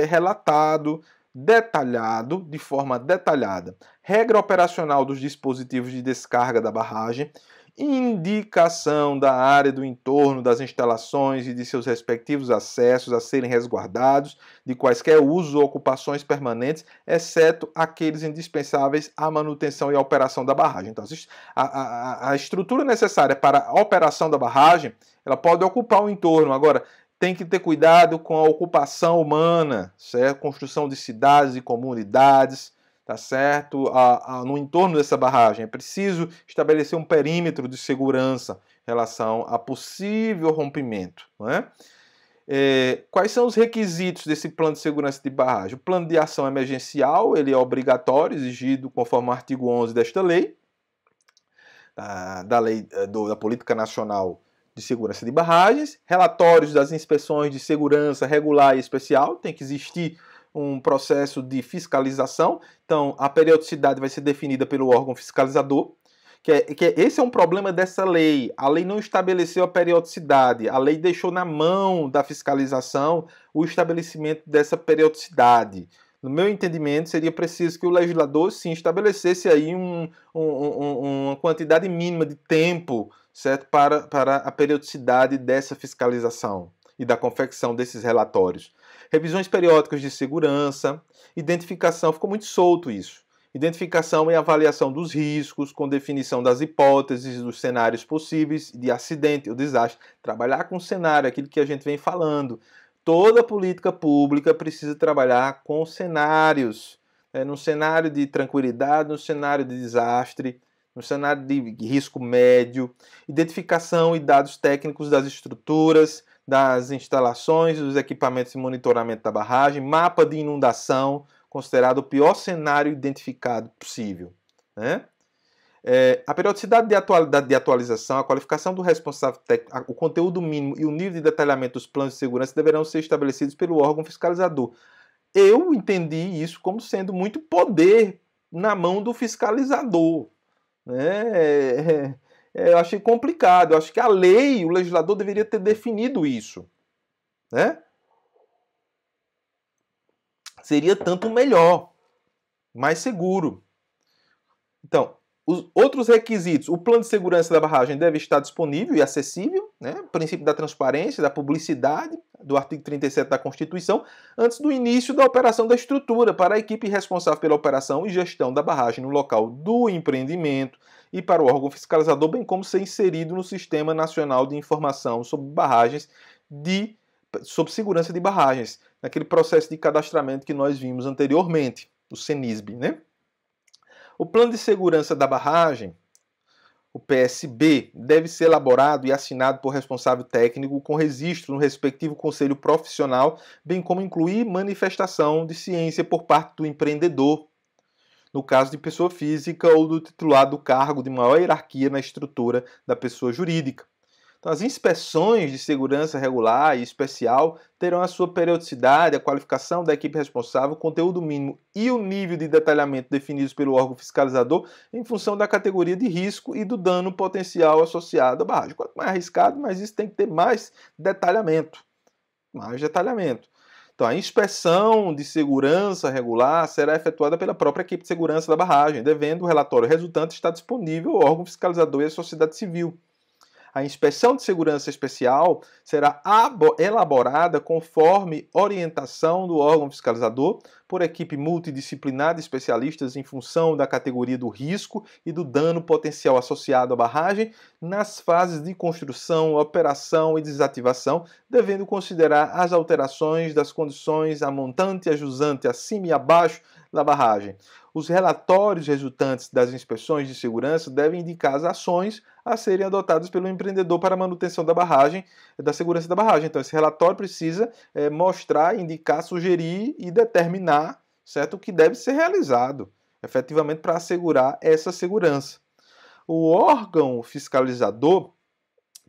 relatado, detalhado, de forma detalhada. Regra operacional dos dispositivos de descarga da barragem, indicação da área do entorno das instalações e de seus respectivos acessos a serem resguardados de quaisquer usos ou ocupações permanentes, exceto aqueles indispensáveis à manutenção e à operação da barragem. Então, a estrutura necessária para a operação da barragem, ela pode ocupar o entorno. Agora, tem que ter cuidado com a ocupação humana, certo? Construção de cidades e comunidades, tá certo? No entorno dessa barragem. É preciso estabelecer um perímetro de segurança em relação a possível rompimento, não é? Quais são os requisitos desse plano de segurança de barragem? O plano de ação emergencial, ele é obrigatório, exigido conforme o artigo 11 desta lei, da lei da Política Nacional de Segurança de Barragens, relatórios das inspeções de segurança regular e especial, tem que existir um processo de fiscalização, então a periodicidade vai ser definida pelo órgão fiscalizador, esse é um problema dessa lei, a lei não estabeleceu a periodicidade, a lei deixou na mão da fiscalização o estabelecimento dessa periodicidade. No meu entendimento, seria preciso que o legislador, sim, estabelecesse aí uma quantidade mínima de tempo, certo, para a periodicidade dessa fiscalização e da confecção desses relatórios. Revisões periódicas de segurança, identificação, ficou muito solto isso. Identificação e avaliação dos riscos, com definição das hipóteses, dos cenários possíveis de acidente ou desastre. Trabalhar com o cenário, aquilo que a gente vem falando. Toda política pública precisa trabalhar com cenários, no cenário de tranquilidade, no cenário de desastre, no cenário de risco médio, identificação e dados técnicos das estruturas, das instalações, dos equipamentos de monitoramento da barragem, mapa de inundação, considerado o pior cenário identificado possível, né? A periodicidade de atualização, a qualificação do responsável técnico, o conteúdo mínimo e o nível de detalhamento dos planos de segurança deverão ser estabelecidos pelo órgão fiscalizador. Eu entendi isso como sendo muito poder na mão do fiscalizador, né? Eu achei complicado, eu acho que a lei, o legislador deveria ter definido isso, né? Seria tanto melhor, mais seguro. Então, os outros requisitos, o plano de segurança da barragem deve estar disponível e acessível, né? O princípio da transparência, da publicidade, do artigo 37 da Constituição, antes do início da operação da estrutura, para a equipe responsável pela operação e gestão da barragem no local do empreendimento e para o órgão fiscalizador, bem como ser inserido no Sistema Nacional de Informação sobre Barragens, sobre segurança de barragens, naquele processo de cadastramento que nós vimos anteriormente, o CENISB, né? O plano de segurança da barragem, o PSB, deve ser elaborado e assinado por responsável técnico com registro no respectivo conselho profissional, bem como incluir manifestação de ciência por parte do empreendedor. no caso de pessoa física ou do titular do cargo de maior hierarquia na estrutura da pessoa jurídica. Então, as inspeções de segurança regular e especial terão a sua periodicidade, a qualificação da equipe responsável, o conteúdo mínimo e o nível de detalhamento definidos pelo órgão fiscalizador em função da categoria de risco e do dano potencial associado à barragem. Quanto mais arriscado, mais isso tem que ter mais detalhamento. Mais detalhamento. Então, a inspeção de segurança regular será efetuada pela própria equipe de segurança da barragem, devendo o relatório resultante estar disponível ao órgão fiscalizador e à sociedade civil. A inspeção de segurança especial será elaborada conforme orientação do órgão fiscalizador por equipe multidisciplinar de especialistas em função da categoria do risco e do dano potencial associado à barragem nas fases de construção, operação e desativação, devendo considerar as alterações das condições a montante e a jusante acima e abaixo da barragem. Os relatórios resultantes das inspeções de segurança devem indicar as ações a serem adotadas pelo empreendedor para a manutenção da barragem, da segurança da barragem. Então, esse relatório precisa mostrar, indicar, sugerir e determinar, certo, o que deve ser realizado, efetivamente, para assegurar essa segurança. O órgão fiscalizador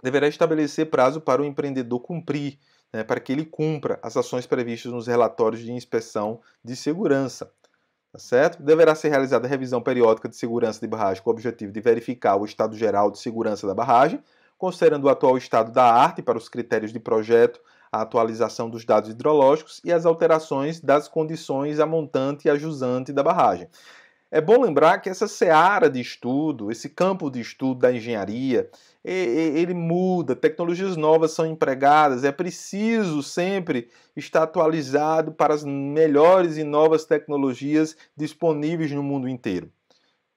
deverá estabelecer prazo para o empreendedor cumprir, para que ele cumpra as ações previstas nos relatórios de inspeção de segurança. Tá certo? Deverá ser realizada a revisão periódica de segurança de barragem com o objetivo de verificar o estado geral de segurança da barragem, considerando o atual estado da arte para os critérios de projeto, a atualização dos dados hidrológicos e as alterações das condições a montante e a jusante da barragem. É bom lembrar que essa seara de estudo, esse campo de estudo da engenharia, ele muda, tecnologias novas são empregadas, é preciso sempre estar atualizado para as melhores e novas tecnologias disponíveis no mundo inteiro.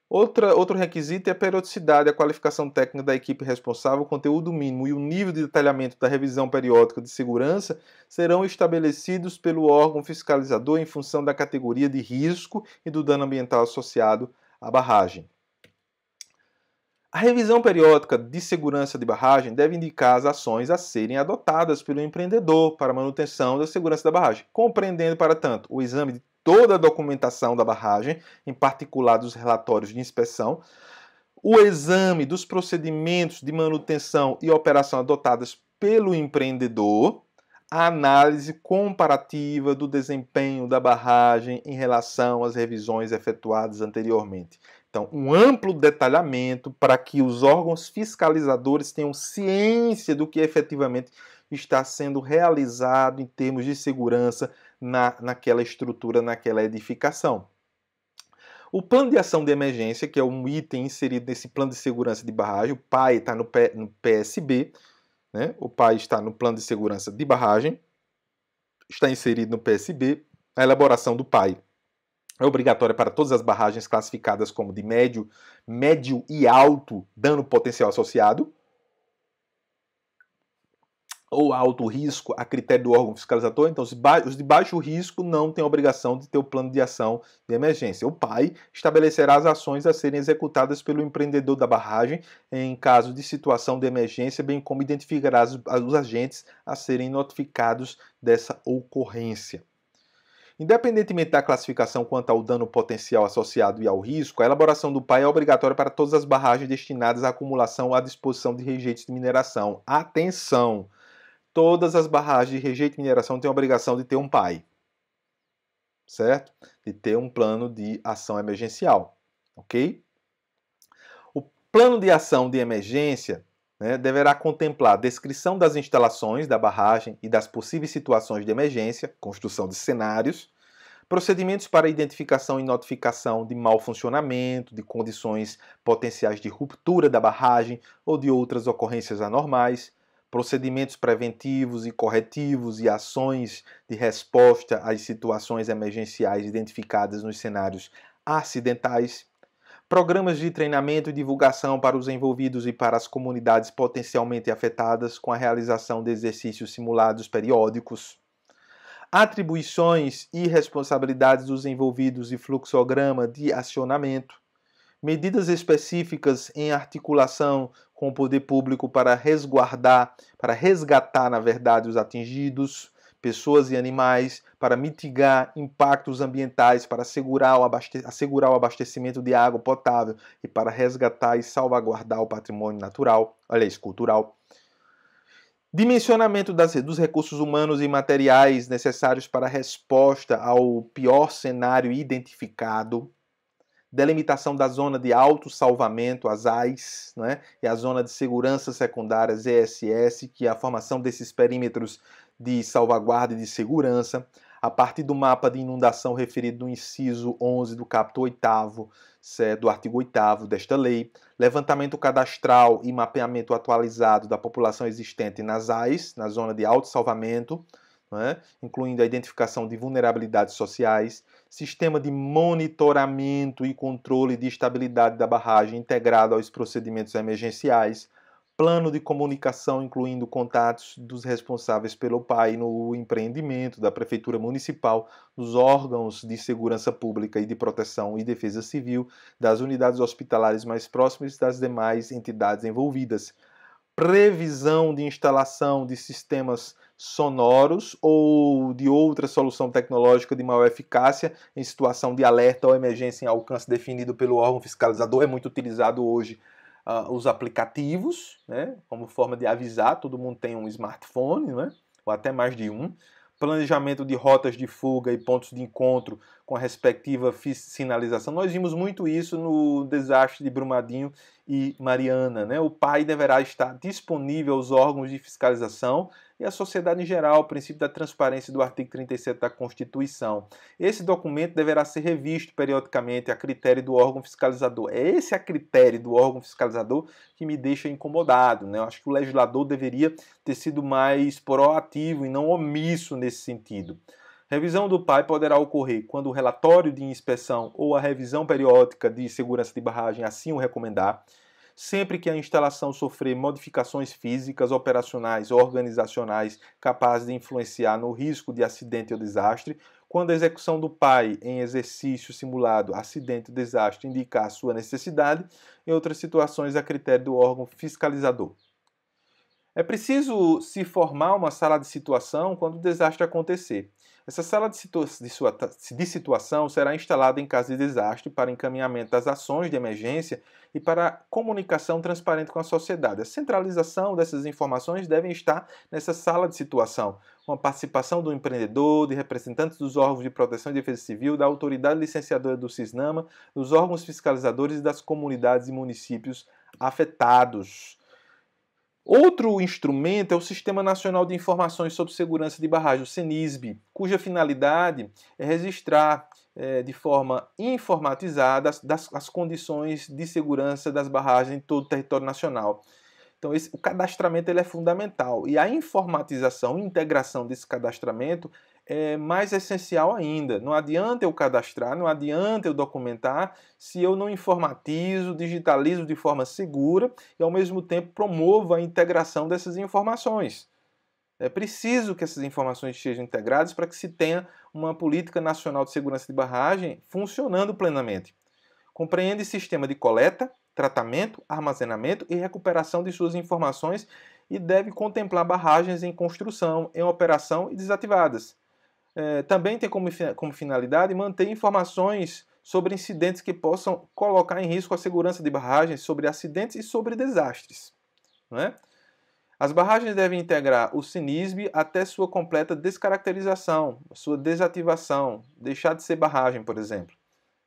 Outro requisito é a periodicidade, a qualificação técnica da equipe responsável, o conteúdo mínimo e o nível de detalhamento da revisão periódica de segurança serão estabelecidos pelo órgão fiscalizador em função da categoria de risco e do dano ambiental associado à barragem. A revisão periódica de segurança de barragem deve indicar as ações a serem adotadas pelo empreendedor para a manutenção da segurança da barragem, compreendendo, para tanto, o exame de toda a documentação da barragem, em particular dos relatórios de inspeção, o exame dos procedimentos de manutenção e operação adotadas pelo empreendedor, a análise comparativa do desempenho da barragem em relação às revisões efetuadas anteriormente. Então, um amplo detalhamento para que os órgãos fiscalizadores tenham ciência do que efetivamente está sendo realizado em termos de segurança naquela estrutura, naquela edificação. O plano de ação de emergência, que é um item inserido nesse plano de segurança de barragem, o PAI está no PSB, né? O PAI está no plano de segurança de barragem, está inserido no PSB. A elaboração do PAI é obrigatória para todas as barragens classificadas como de médio e alto dano potencial associado, ou alto risco, a critério do órgão fiscalizador. Então, os de baixo risco não têm obrigação de ter o plano de ação de emergência. O PAI estabelecerá as ações a serem executadas pelo empreendedor da barragem em caso de situação de emergência, bem como identificará os agentes a serem notificados dessa ocorrência. Independentemente da classificação quanto ao dano potencial associado e ao risco, a elaboração do PAI é obrigatória para todas as barragens destinadas à acumulação ou à disposição de rejeitos de mineração. Atenção! Todas as barragens de rejeito de mineração têm a obrigação de ter um PAI, certo? De ter um plano de ação emergencial, ok? O plano de ação de emergência, né, deverá contemplar a descrição das instalações da barragem e das possíveis situações de emergência, construção de cenários, procedimentos para identificação e notificação de mau funcionamento, de condições potenciais de ruptura da barragem ou de outras ocorrências anormais, procedimentos preventivos e corretivos e ações de resposta às situações emergenciais identificadas nos cenários acidentais, programas de treinamento e divulgação para os envolvidos e para as comunidades potencialmente afetadas com a realização de exercícios simulados periódicos, atribuições e responsabilidades dos envolvidos e fluxograma de acionamento, medidas específicas em articulação com o poder público para resgatar, na verdade, os atingidos pessoas e animais, para mitigar impactos ambientais, para assegurar o abastecimento de água potável e para resgatar e salvaguardar o patrimônio natural, aliás, cultural. Dimensionamento dos recursos humanos e materiais necessários para a resposta ao pior cenário identificado. Delimitação da zona de autossalvamento, as AIS, né? E a zona de segurança secundária, ESS, que é a formação desses perímetros de salvaguarda e de segurança, a partir do mapa de inundação referido no inciso 11 do capítulo 8º, do artigo 8º desta lei, levantamento cadastral e mapeamento atualizado da população existente nas AIS, na zona de autossalvamento, né? Incluindo a identificação de vulnerabilidades sociais, sistema de monitoramento e controle de estabilidade da barragem integrado aos procedimentos emergenciais, plano de comunicação incluindo contatos dos responsáveis pelo PAI no empreendimento, da Prefeitura Municipal, dos órgãos de segurança pública e de proteção e defesa civil, das unidades hospitalares mais próximas e das demais entidades envolvidas. Previsão de instalação de sistemas sonoros ou de outra solução tecnológica de maior eficácia em situação de alerta ou emergência em alcance definido pelo órgão fiscalizador. É muito utilizado hoje os aplicativos, né, como forma de avisar, todo mundo tem um smartphone, né, ou até mais de um. Planejamento de rotas de fuga e pontos de encontro com a respectiva sinalização. Nós vimos muito isso no desastre de Brumadinho e Mariana, né? O PAI deverá estar disponível aos órgãos de fiscalização e à sociedade em geral, o princípio da transparência do artigo 37 da Constituição. Esse documento deverá ser revisto periodicamente a critério do órgão fiscalizador. É esse a critério do órgão fiscalizador que me deixa incomodado, né? Eu acho que o legislador deveria ter sido mais proativo e não omisso nesse sentido. Revisão do PAI poderá ocorrer quando o relatório de inspeção ou a revisão periódica de segurança de barragem assim o recomendar, sempre que a instalação sofrer modificações físicas, operacionais ou organizacionais capazes de influenciar no risco de acidente ou desastre, quando a execução do PAI em exercício simulado, acidente ou desastre indicar sua necessidade, em outras situações a critério do órgão fiscalizador. É preciso se formar uma sala de situação quando o desastre acontecer. Essa sala de situação será instalada em caso de desastre para encaminhamento das ações de emergência e para comunicação transparente com a sociedade. A centralização dessas informações deve estar nessa sala de situação, com a participação do empreendedor, de representantes dos órgãos de proteção e defesa civil, da autoridade licenciadora do CISNAMA, dos órgãos fiscalizadores e das comunidades e municípios afetados. Outro instrumento é o Sistema Nacional de Informações sobre Segurança de Barragem, o CENISB, cuja finalidade é registrar de forma informatizada as condições de segurança das barragens em todo o território nacional. Então, o cadastramento ele é fundamental e a informatização e integração desse cadastramento é mais essencial ainda. Não adianta eu cadastrar, não adianta eu documentar se eu não informatizo, digitalizo de forma segura e, ao mesmo tempo, promovo a integração dessas informações. É preciso que essas informações sejam integradas para que se tenha uma política nacional de segurança de barragem funcionando plenamente. Compreende sistema de coleta, tratamento, armazenamento e recuperação de suas informações e deve contemplar barragens em construção, em operação e desativadas. Também tem como finalidade manter informações sobre incidentes que possam colocar em risco a segurança de barragens, sobre acidentes e sobre desastres. Não é? As barragens devem integrar o CENISB até sua completa descaracterização, sua desativação, deixar de ser barragem, por exemplo.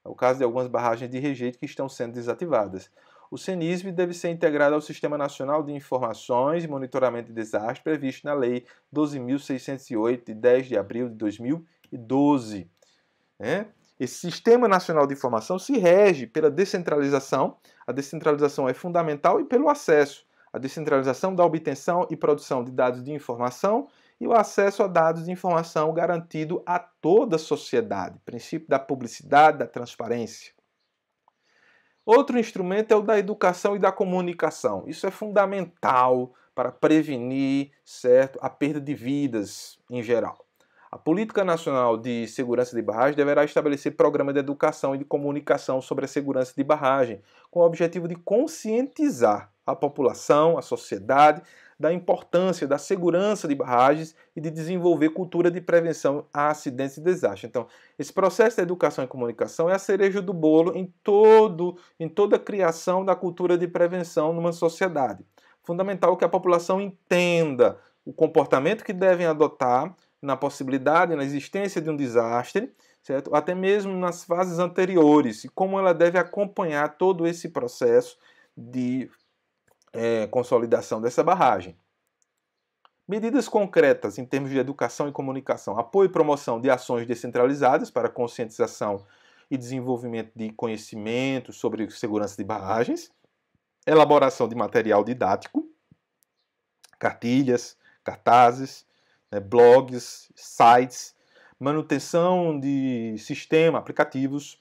É o caso de algumas barragens de rejeito que estão sendo desativadas. O CENISB deve ser integrado ao Sistema Nacional de Informações e Monitoramento de Desastres previsto na Lei 12.608, de 10 de abril de 2012. Esse Sistema Nacional de Informação se rege pela descentralização. A descentralização é fundamental e pelo acesso. A descentralização da obtenção e produção de dados de informação e o acesso a dados de informação garantido a toda a sociedade. Princípio da publicidade, da transparência. Outro instrumento é o da educação e da comunicação. Isso é fundamental para prevenir, certo, a perda de vidas em geral. A Política Nacional de Segurança de Barragem deverá estabelecer programa de educação e de comunicação sobre a segurança de barragem, com o objetivo de conscientizar a população, a sociedade, da importância da segurança de barragens e de desenvolver cultura de prevenção a acidentes e desastres. Então, esse processo da educação e comunicação é a cereja do bolo em toda a criação da cultura de prevenção numa sociedade. Fundamental que a população entenda o comportamento que devem adotar na possibilidade, na existência de um desastre, certo? Até mesmo nas fases anteriores, e como ela deve acompanhar todo esse processo de consolidação dessa barragem. Medidas concretas em termos de educação e comunicação, apoio e promoção de ações descentralizadas para conscientização e desenvolvimento de conhecimento sobre segurança de barragens, elaboração de material didático, cartilhas, cartazes, blogs, sites, manutenção de sistema, aplicativos,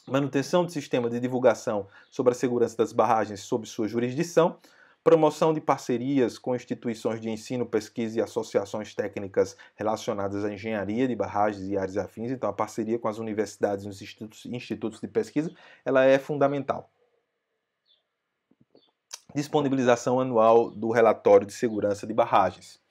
manutenção de sistema de divulgação sobre a segurança das barragens sob sua jurisdição, promoção de parcerias com instituições de ensino, pesquisa e associações técnicas relacionadas à engenharia de barragens e áreas afins. Então, a parceria com as universidades e os institutos de pesquisa, ela é fundamental. Disponibilização anual do relatório de segurança de barragens.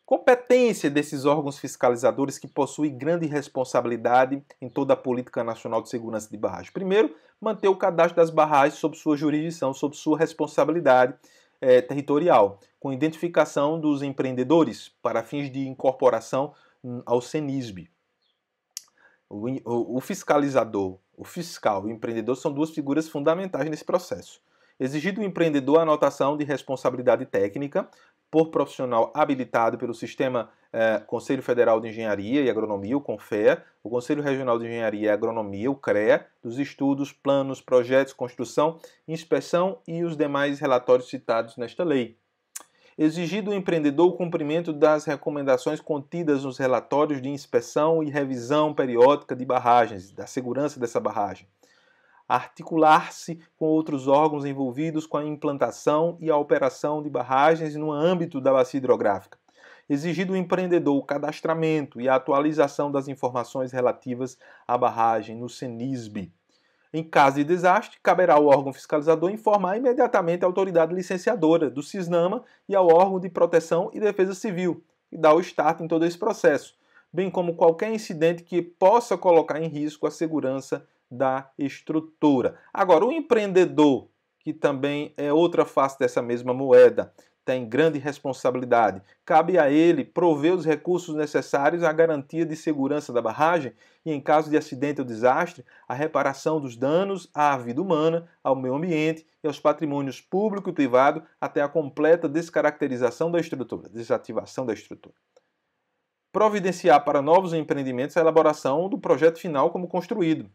Competência desses órgãos fiscalizadores que possuem grande responsabilidade em toda a política nacional de segurança de barragens. Primeiro, manter o cadastro das barragens sob sua jurisdição, sob sua responsabilidade territorial, com identificação dos empreendedores para fins de incorporação ao CENISB. O fiscalizador, o fiscal e o empreendedor são duas figuras fundamentais nesse processo. Exigir do empreendedor a anotação de responsabilidade técnica por profissional habilitado pelo Sistema Conselho Federal de Engenharia e Agronomia, o CONFEA, o Conselho Regional de Engenharia e Agronomia, o CREA, dos estudos, planos, projetos, construção, inspeção e os demais relatórios citados nesta lei. Exigir do empreendedor o cumprimento das recomendações contidas nos relatórios de inspeção e revisão periódica de barragens, da segurança dessa barragem. Articular-se com outros órgãos envolvidos com a implantação e a operação de barragens no âmbito da bacia hidrográfica. Exigir do empreendedor o cadastramento e a atualização das informações relativas à barragem no CENISB. Em caso de desastre, caberá ao órgão fiscalizador informar imediatamente a autoridade licenciadora do CISNAMA e ao órgão de proteção e defesa civil, e dar o start em todo esse processo, bem como qualquer incidente que possa colocar em risco a segurança da estrutura. Agora, o empreendedor, que também é outra face dessa mesma moeda, tem grande responsabilidade. Cabe a ele prover os recursos necessários à garantia de segurança da barragem e, em caso de acidente ou desastre, a reparação dos danos à vida humana, ao meio ambiente e aos patrimônios público e privado até a completa descaracterização da estrutura, desativação da estrutura. Providenciar para novos empreendimentos a elaboração do projeto final como construído.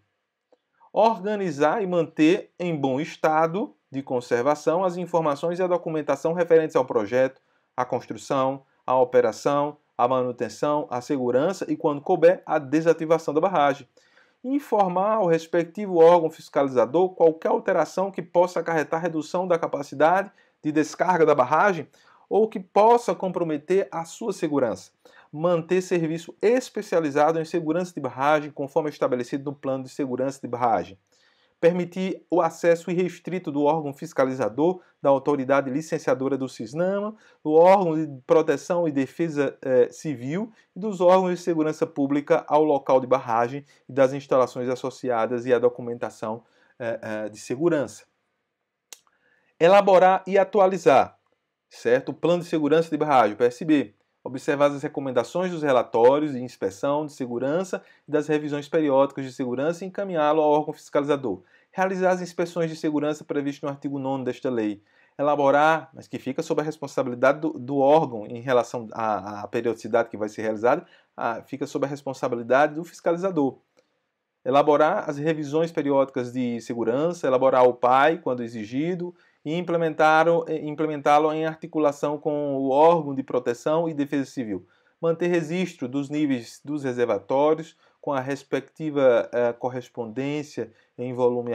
Organizar e manter em bom estado de conservação as informações e a documentação referentes ao projeto, à construção, à operação, à manutenção, à segurança e, quando couber, à desativação da barragem. Informar ao respectivo órgão fiscalizador qualquer alteração que possa acarretar redução da capacidade de descarga da barragem ou que possa comprometer a sua segurança. Manter serviço especializado em segurança de barragem, conforme estabelecido no plano de segurança de barragem. Permitir o acesso irrestrito do órgão fiscalizador, da autoridade licenciadora do CISNAMA, do órgão de proteção e defesa civil e dos órgãos de segurança pública ao local de barragem e das instalações associadas e a documentação de segurança. Elaborar e atualizar, certo? O plano de segurança de barragem, o PSB. Observar as recomendações dos relatórios de inspeção de segurança e das revisões periódicas de segurança e encaminhá-lo ao órgão fiscalizador. Realizar as inspeções de segurança previstas no artigo 9º desta lei. Elaborar, mas que fica sob a responsabilidade do órgão em relação à periodicidade que vai ser realizada, fica sob a responsabilidade do fiscalizador. Elaborar as revisões periódicas de segurança, elaborar o PAI quando exigido, e implementá-lo em articulação com o órgão de proteção e defesa civil. Manter registro dos níveis dos reservatórios com a respectiva correspondência em volume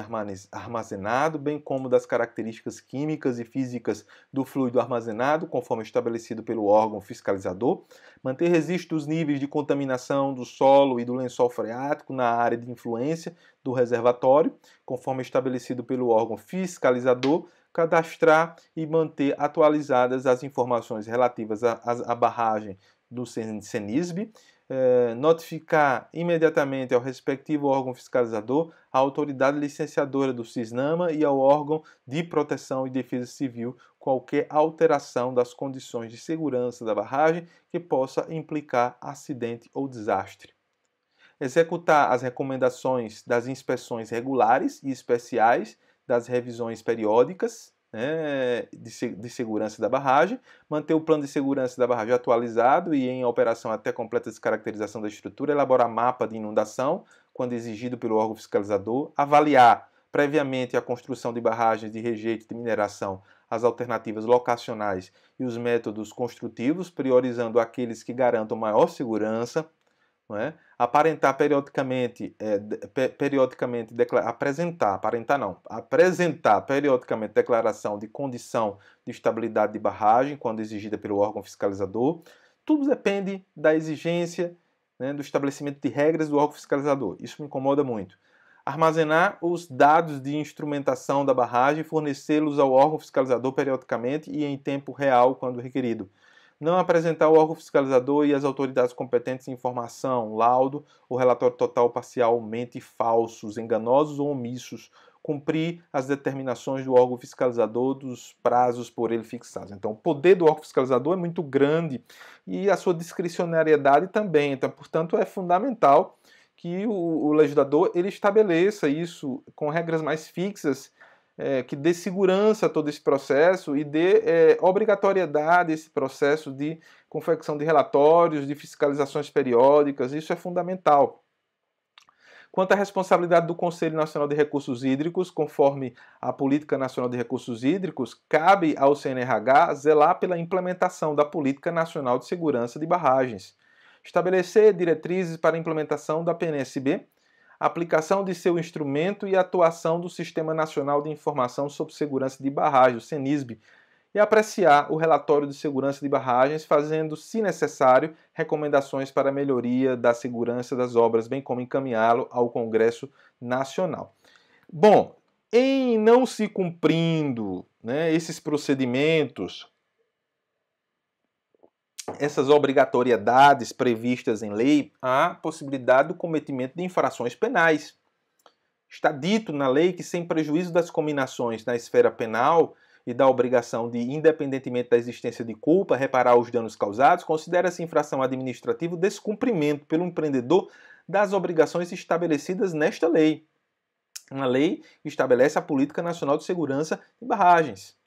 armazenado, bem como das características químicas e físicas do fluido armazenado, conforme estabelecido pelo órgão fiscalizador. Manter registro dos níveis de contaminação do solo e do lençol freático na área de influência do reservatório, conforme estabelecido pelo órgão fiscalizador, cadastrar e manter atualizadas as informações relativas à barragem do CENISB, notificar imediatamente ao respectivo órgão fiscalizador, à autoridade licenciadora do CISNAMA e ao órgão de proteção e defesa civil qualquer alteração das condições de segurança da barragem que possa implicar acidente ou desastre. Executar as recomendações das inspeções regulares e especiais, das revisões periódicas, de segurança da barragem, manter o plano de segurança da barragem atualizado e em operação até completa descaracterização da estrutura, elaborar mapa de inundação, quando exigido pelo órgão fiscalizador, avaliar previamente a construção de barragens de rejeito de mineração, as alternativas locacionais e os métodos construtivos, priorizando aqueles que garantam maior segurança, apresentar periodicamente declaração de condição de estabilidade de barragem, quando exigida pelo órgão fiscalizador. Tudo depende da exigência, do estabelecimento de regras do órgão fiscalizador. Isso me incomoda muito. Armazenar os dados de instrumentação da barragem e fornecê-los ao órgão fiscalizador periodicamente e em tempo real, quando requerido. Não apresentar ao órgão fiscalizador e às autoridades competentes informação, laudo ou relatório total parcialmente falsos, enganosos ou omissos. Cumprir as determinações do órgão fiscalizador dos prazos por ele fixados. Então, o poder do órgão fiscalizador é muito grande e a sua discricionariedade também. Então, portanto, é fundamental que o legislador ele estabeleça isso com regras mais fixas, que dê segurança a todo esse processo e dê obrigatoriedade a esse processo de confecção de relatórios, de fiscalizações periódicas. Isso é fundamental. Quanto à responsabilidade do Conselho Nacional de Recursos Hídricos, conforme a Política Nacional de Recursos Hídricos, cabe ao CNRH zelar pela implementação da Política Nacional de Segurança de Barragens, estabelecer diretrizes para a implementação da PNSB, aplicação de seu instrumento e atuação do Sistema Nacional de Informação sobre Segurança de Barragens, o CENISB, e apreciar o relatório de segurança de barragens, fazendo, se necessário, recomendações para a melhoria da segurança das obras, bem como encaminhá-lo ao Congresso Nacional. Bom, em não se cumprindo esses procedimentos, essas obrigatoriedades previstas em lei, há possibilidade do cometimento de infrações penais. Está dito na lei que, sem prejuízo das cominações na esfera penal e da obrigação de, independentemente da existência de culpa, reparar os danos causados, considera-se infração administrativa o descumprimento pelo empreendedor das obrigações estabelecidas nesta lei. A lei estabelece a Política Nacional de Segurança de Barragens,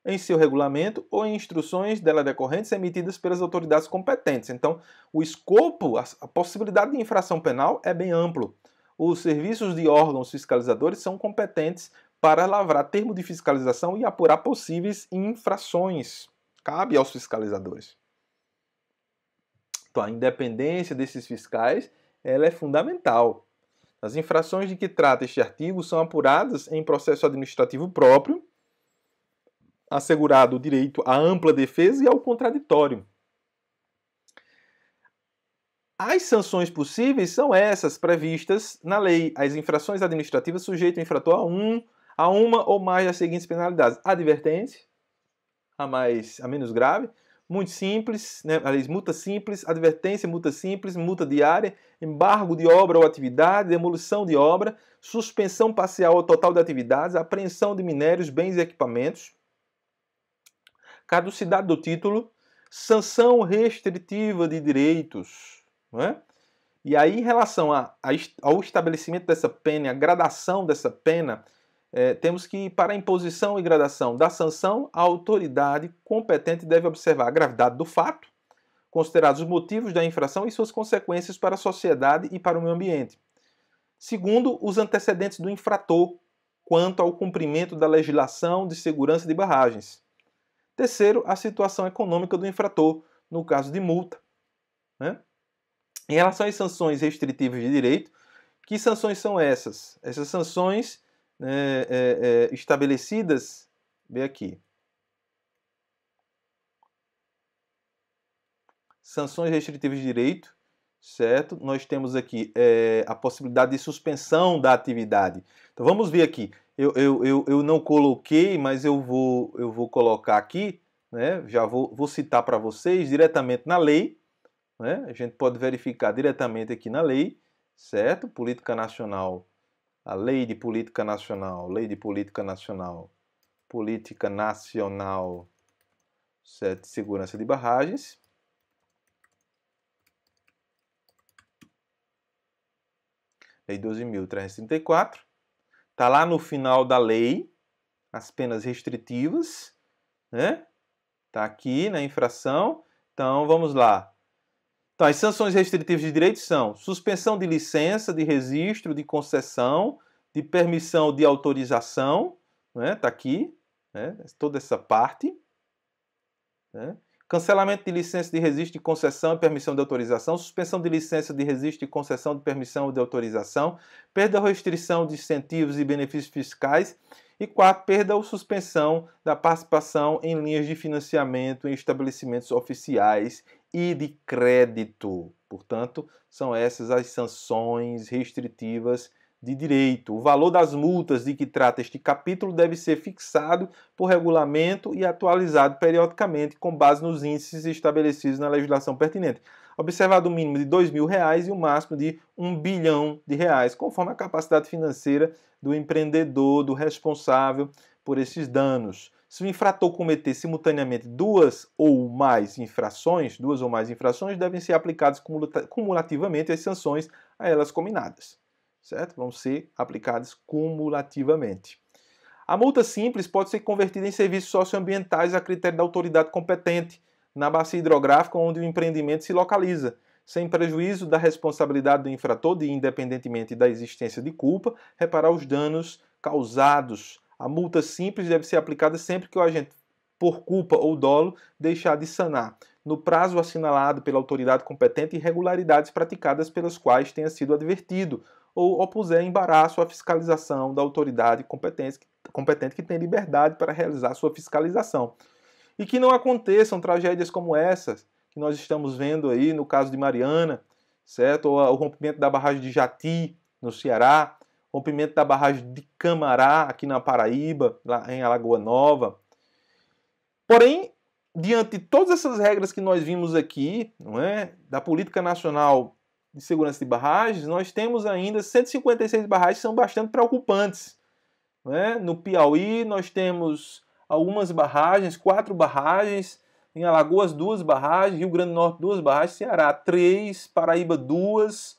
em seu regulamento ou em instruções dela decorrentes emitidas pelas autoridades competentes. Então, o escopo, a possibilidade de infração penal é bem amplo. Os serviços de órgãos fiscalizadores são competentes para lavrar termo de fiscalização e apurar possíveis infrações. Cabe aos fiscalizadores. Então, a independência desses fiscais ela é fundamental. As infrações de que trata este artigo são apuradas em processo administrativo próprio, assegurado o direito à ampla defesa e ao contraditório. As sanções possíveis são essas previstas na lei. As infrações administrativas sujeitam o infrator a uma ou mais das seguintes penalidades: advertência, a menos grave, muito simples, multa simples, advertência, multa simples, multa diária, embargo de obra ou atividade, demolição de obra, suspensão parcial ou total de atividades, apreensão de minérios, bens e equipamentos, caducidade do título, sanção restritiva de direitos. E aí, em relação ao estabelecimento dessa pena, a gradação dessa pena, temos que, para a imposição e gradação da sanção, a autoridade competente deve observar a gravidade do fato, considerados os motivos da infração e suas consequências para a sociedade e para o meio ambiente. Segundo, os antecedentes do infrator quanto ao cumprimento da legislação de segurança de barragens. Terceiro, a situação econômica do infrator, no caso de multa. Em relação às sanções restritivas de direito, que sanções são essas? Essas sanções estabelecidas, vê aqui. Sanções restritivas de direito, certo? Nós temos aqui a possibilidade de suspensão da atividade. Então vamos ver aqui. Eu não coloquei, mas eu vou colocar aqui, né? Já vou citar para vocês diretamente na lei, né? A gente pode verificar diretamente aqui na lei, certo? Política Nacional, a Lei de Política Nacional, Política Nacional, certo? De Segurança de Barragens. Lei 12.334. Está lá no final da lei, as penas restritivas, né? Está aqui na infração. Então, vamos lá. Então, as sanções restritivas de direito são suspensão de licença, de registro, de concessão, de permissão de autorização, né? Está aqui, né? Toda essa parte, né? Cancelamento de licença de registro de concessão e permissão de autorização, suspensão de licença de registro de concessão de permissão de autorização, perda ou restrição de incentivos e benefícios fiscais e 4, perda ou suspensão da participação em linhas de financiamento em estabelecimentos oficiais e de crédito. Portanto, são essas as sanções restritivas de direito. O valor das multas de que trata este capítulo deve ser fixado por regulamento e atualizado periodicamente com base nos índices estabelecidos na legislação pertinente, observado o mínimo de R$ 2.000 e o máximo de R$ 1 bilhão, conforme a capacidade financeira do empreendedor, do responsável por esses danos. Se o infrator cometer simultaneamente duas ou mais infrações, devem ser aplicadas cumulativamente as sanções a elas combinadas. Certo? Vão ser aplicadas cumulativamente. A multa simples pode ser convertida em serviços socioambientais a critério da autoridade competente na bacia hidrográfica onde o empreendimento se localiza, sem prejuízo da responsabilidade do infrator de, independentemente da existência de culpa, reparar os danos causados. A multa simples deve ser aplicada sempre que o agente, por culpa ou dolo, deixar de sanar, no prazo assinalado pela autoridade competente, irregularidades praticadas pelas quais tenha sido advertido ou opuser embaraço à fiscalização da autoridade competente que tem liberdade para realizar sua fiscalização. E que não aconteçam tragédias como essas que nós estamos vendo aí no caso de Mariana, certo? Ou o rompimento da barragem de Jati, no Ceará, rompimento da barragem de Camará, aqui na Paraíba, lá em Alagoa Nova. Porém, diante de todas essas regras que nós vimos aqui, não é, da Política Nacional de Segurança de Barragens, nós temos ainda 156 barragens que são bastante preocupantes. Não é? No Piauí, nós temos algumas barragens, 4 barragens, em Alagoas 2 barragens, Rio Grande do Norte 2 barragens, Ceará 3, Paraíba 2,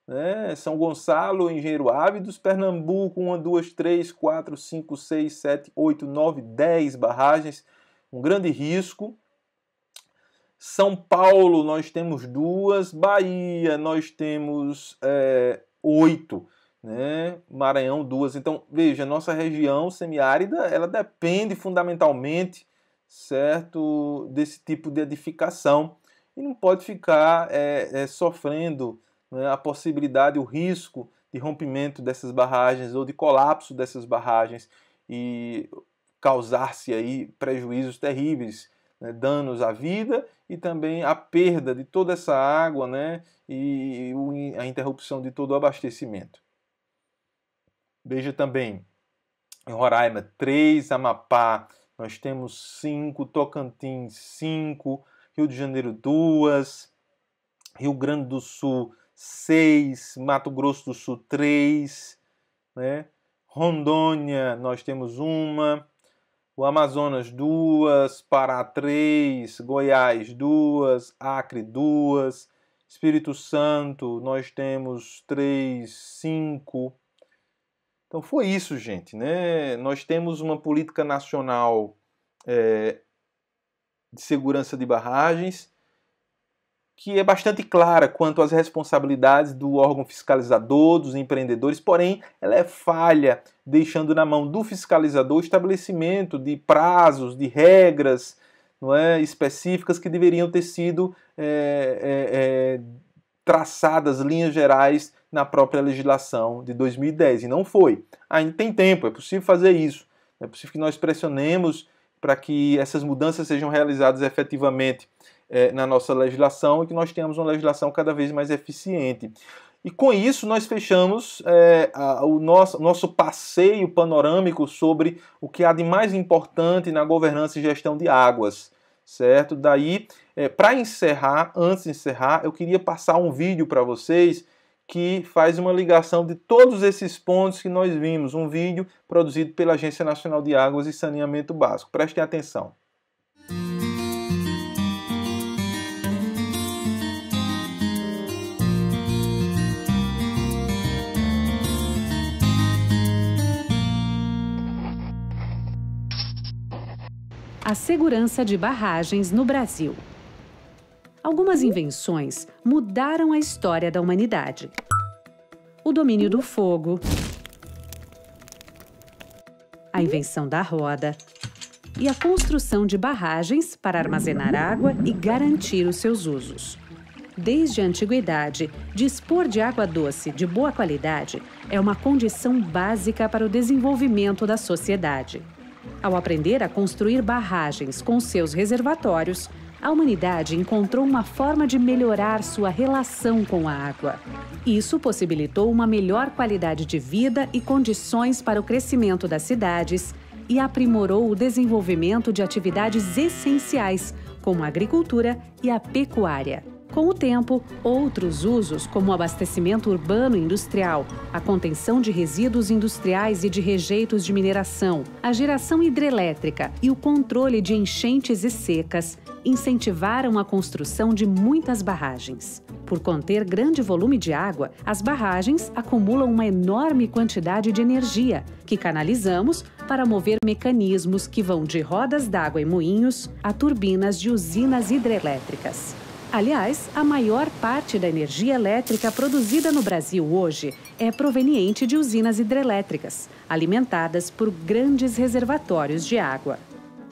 né? São Gonçalo, Engenheiro Ávidos, Pernambuco 1, 2, 3, 4, 5, 6, 7, 8, 9, 10 barragens, um grande risco. São Paulo nós temos 2, Bahia nós temos 8, né? Maranhão 2. Então, veja, nossa região semiárida, ela depende fundamentalmente, certo, desse tipo de edificação e não pode ficar sofrendo, né, a possibilidade, o risco de rompimento dessas barragens ou de colapso dessas barragens e causar-se aí prejuízos terríveis, né, danos à vida e também a perda de toda essa água, né, e a interrupção de todo o abastecimento. Veja também, em Roraima 3, Amapá nós temos 5, Tocantins 5, Rio de Janeiro 2, Rio Grande do Sul 6, Mato Grosso do Sul 3, né? Rondônia nós temos 1, o Amazonas 2, Pará 3, Goiás 2, Acre 2, Espírito Santo nós temos 3, 5. Então foi isso, gente, né? Nós temos uma política nacional de segurança de barragens que é bastante clara quanto às responsabilidades do órgão fiscalizador, dos empreendedores, porém ela é falha, deixando na mão do fiscalizador o estabelecimento de prazos, de regras, não é, específicas que deveriam ter sido traçadas, linhas gerais, na própria legislação de 2010, e não foi. Ainda tem tempo, é possível fazer isso, é possível que nós pressionemos para que essas mudanças sejam realizadas efetivamente na nossa legislação e que nós tenhamos uma legislação cada vez mais eficiente. E com isso nós fechamos o nosso passeio panorâmico sobre o que há de mais importante na governança e gestão de águas, certo? Daí, para encerrar, antes de encerrar, eu queria passar um vídeo para vocês que faz uma ligação de todos esses pontos que nós vimos, um vídeo produzido pela Agência Nacional de Águas e Saneamento Básico. Prestem atenção. A segurança de barragens no Brasil. Algumas invenções mudaram a história da humanidade. O domínio do fogo, a invenção da roda e a construção de barragens para armazenar água e garantir os seus usos. Desde a antiguidade, dispor de água doce de boa qualidade é uma condição básica para o desenvolvimento da sociedade. Ao aprender a construir barragens com seus reservatórios, a humanidade encontrou uma forma de melhorar sua relação com a água. Isso possibilitou uma melhor qualidade de vida e condições para o crescimento das cidades e aprimorou o desenvolvimento de atividades essenciais, como a agricultura e a pecuária. Com o tempo, outros usos, como o abastecimento urbano e industrial, a contenção de resíduos industriais e de rejeitos de mineração, a geração hidrelétrica e o controle de enchentes e secas, incentivaram a construção de muitas barragens. Por conter grande volume de água, as barragens acumulam uma enorme quantidade de energia, que canalizamos para mover mecanismos que vão de rodas d'água e moinhos a turbinas de usinas hidrelétricas. Aliás, a maior parte da energia elétrica produzida no Brasil hoje é proveniente de usinas hidrelétricas, alimentadas por grandes reservatórios de água.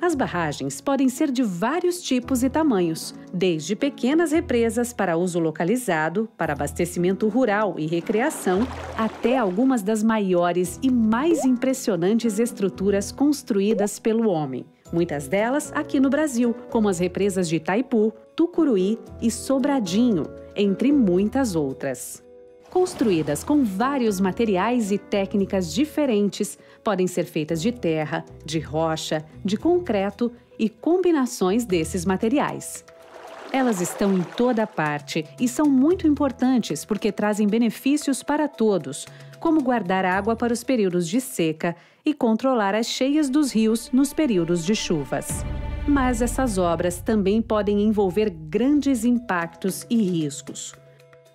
As barragens podem ser de vários tipos e tamanhos, desde pequenas represas para uso localizado, para abastecimento rural e recreação, até algumas das maiores e mais impressionantes estruturas construídas pelo homem. Muitas delas aqui no Brasil, como as represas de Itaipu, Tucuruí e Sobradinho, entre muitas outras. Construídas com vários materiais e técnicas diferentes, podem ser feitas de terra, de rocha, de concreto e combinações desses materiais. Elas estão em toda parte e são muito importantes porque trazem benefícios para todos, como guardar água para os períodos de seca e controlar as cheias dos rios nos períodos de chuvas. Mas essas obras também podem envolver grandes impactos e riscos.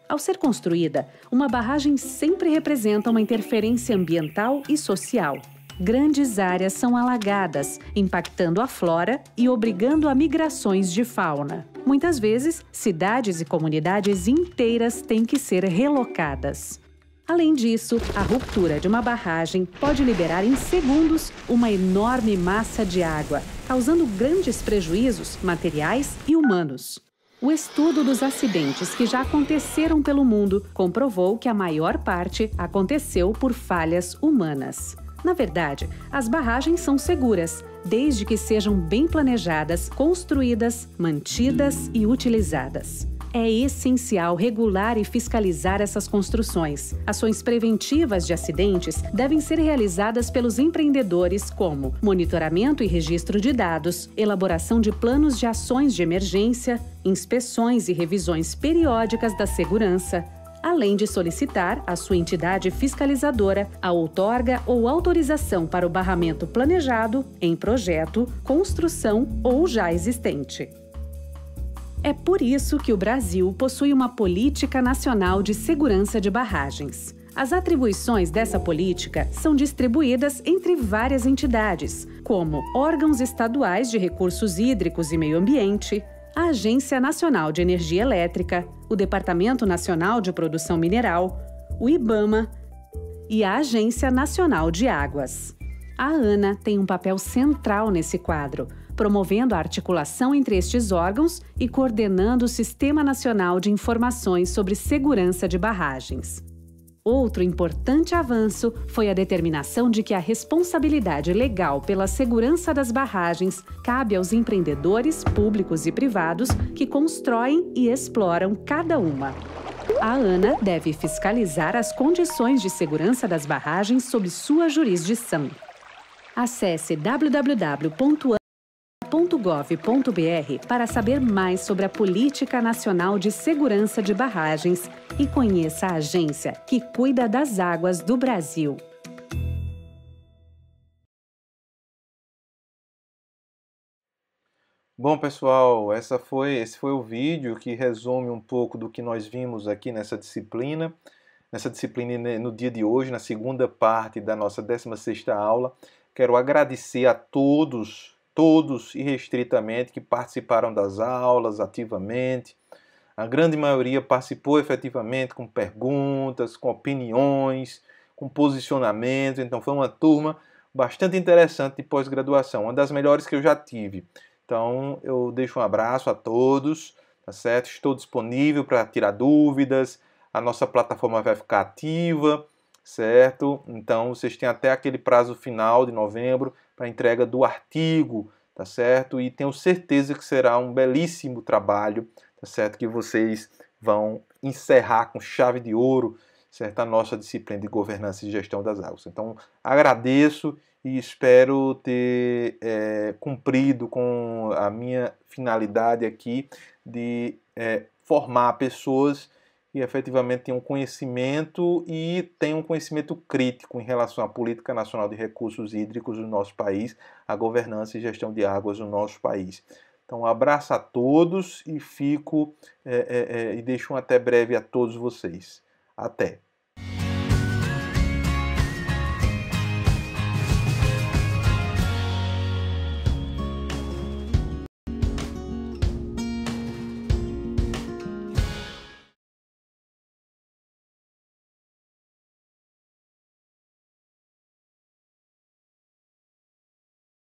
Ao ser construída, uma barragem sempre representa uma interferência ambiental e social. Grandes áreas são alagadas, impactando a flora e obrigando a migrações de fauna. Muitas vezes, cidades e comunidades inteiras têm que ser relocadas. Além disso, a ruptura de uma barragem pode liberar em segundos uma enorme massa de água, causando grandes prejuízos materiais e humanos. O estudo dos acidentes que já aconteceram pelo mundo comprovou que a maior parte aconteceu por falhas humanas. Na verdade, as barragens são seguras, desde que sejam bem planejadas, construídas, mantidas e utilizadas. É essencial regular e fiscalizar essas construções. Ações preventivas de acidentes devem ser realizadas pelos empreendedores, como monitoramento e registro de dados, elaboração de planos de ações de emergência, inspeções e revisões periódicas da segurança, além de solicitar à sua entidade fiscalizadora a outorga ou autorização para o barramento planejado, em projeto, construção ou já existente. É por isso que o Brasil possui uma Política Nacional de Segurança de Barragens. As atribuições dessa política são distribuídas entre várias entidades, como órgãos estaduais de recursos hídricos e meio ambiente, a Agência Nacional de Energia Elétrica, o Departamento Nacional de Produção Mineral, o IBAMA e a Agência Nacional de Águas. A ANA tem um papel central nesse quadro, promovendo a articulação entre estes órgãos e coordenando o Sistema Nacional de Informações sobre Segurança de Barragens. Outro importante avanço foi a determinação de que a responsabilidade legal pela segurança das barragens cabe aos empreendedores públicos e privados que constroem e exploram cada uma. A ANA deve fiscalizar as condições de segurança das barragens sob sua jurisdição. Acesse www.ana.gov.br para saber mais sobre a Política Nacional de Segurança de Barragens e conheça a agência que cuida das águas do Brasil. Bom, pessoal, esse foi o vídeo que resume um pouco do que nós vimos aqui nessa disciplina no dia de hoje, na segunda parte da nossa 16ª aula. Quero agradecer a todos irrestritamente que participaram das aulas ativamente. A grande maioria participou efetivamente com perguntas, com opiniões, com posicionamento. Então foi uma turma bastante interessante de pós-graduação, uma das melhores que eu já tive. Então, eu deixo um abraço a todos, tá certo? Estou disponível para tirar dúvidas, a nossa plataforma vai ficar ativa, certo? Então, vocês têm até aquele prazo final de novembro para a entrega do artigo, tá certo? E tenho certeza que será um belíssimo trabalho, tá certo? Que vocês vão encerrar com chave de ouro, certo? A nossa disciplina de governança e gestão das águas. Então, agradeço e espero ter cumprido com a minha finalidade aqui de formar pessoas que efetivamente tenham conhecimento e tenham conhecimento crítico em relação à política nacional de recursos hídricos do nosso país, a governança e gestão de águas do nosso país. Então, um abraço a todos e deixo um até breve a todos vocês. Até!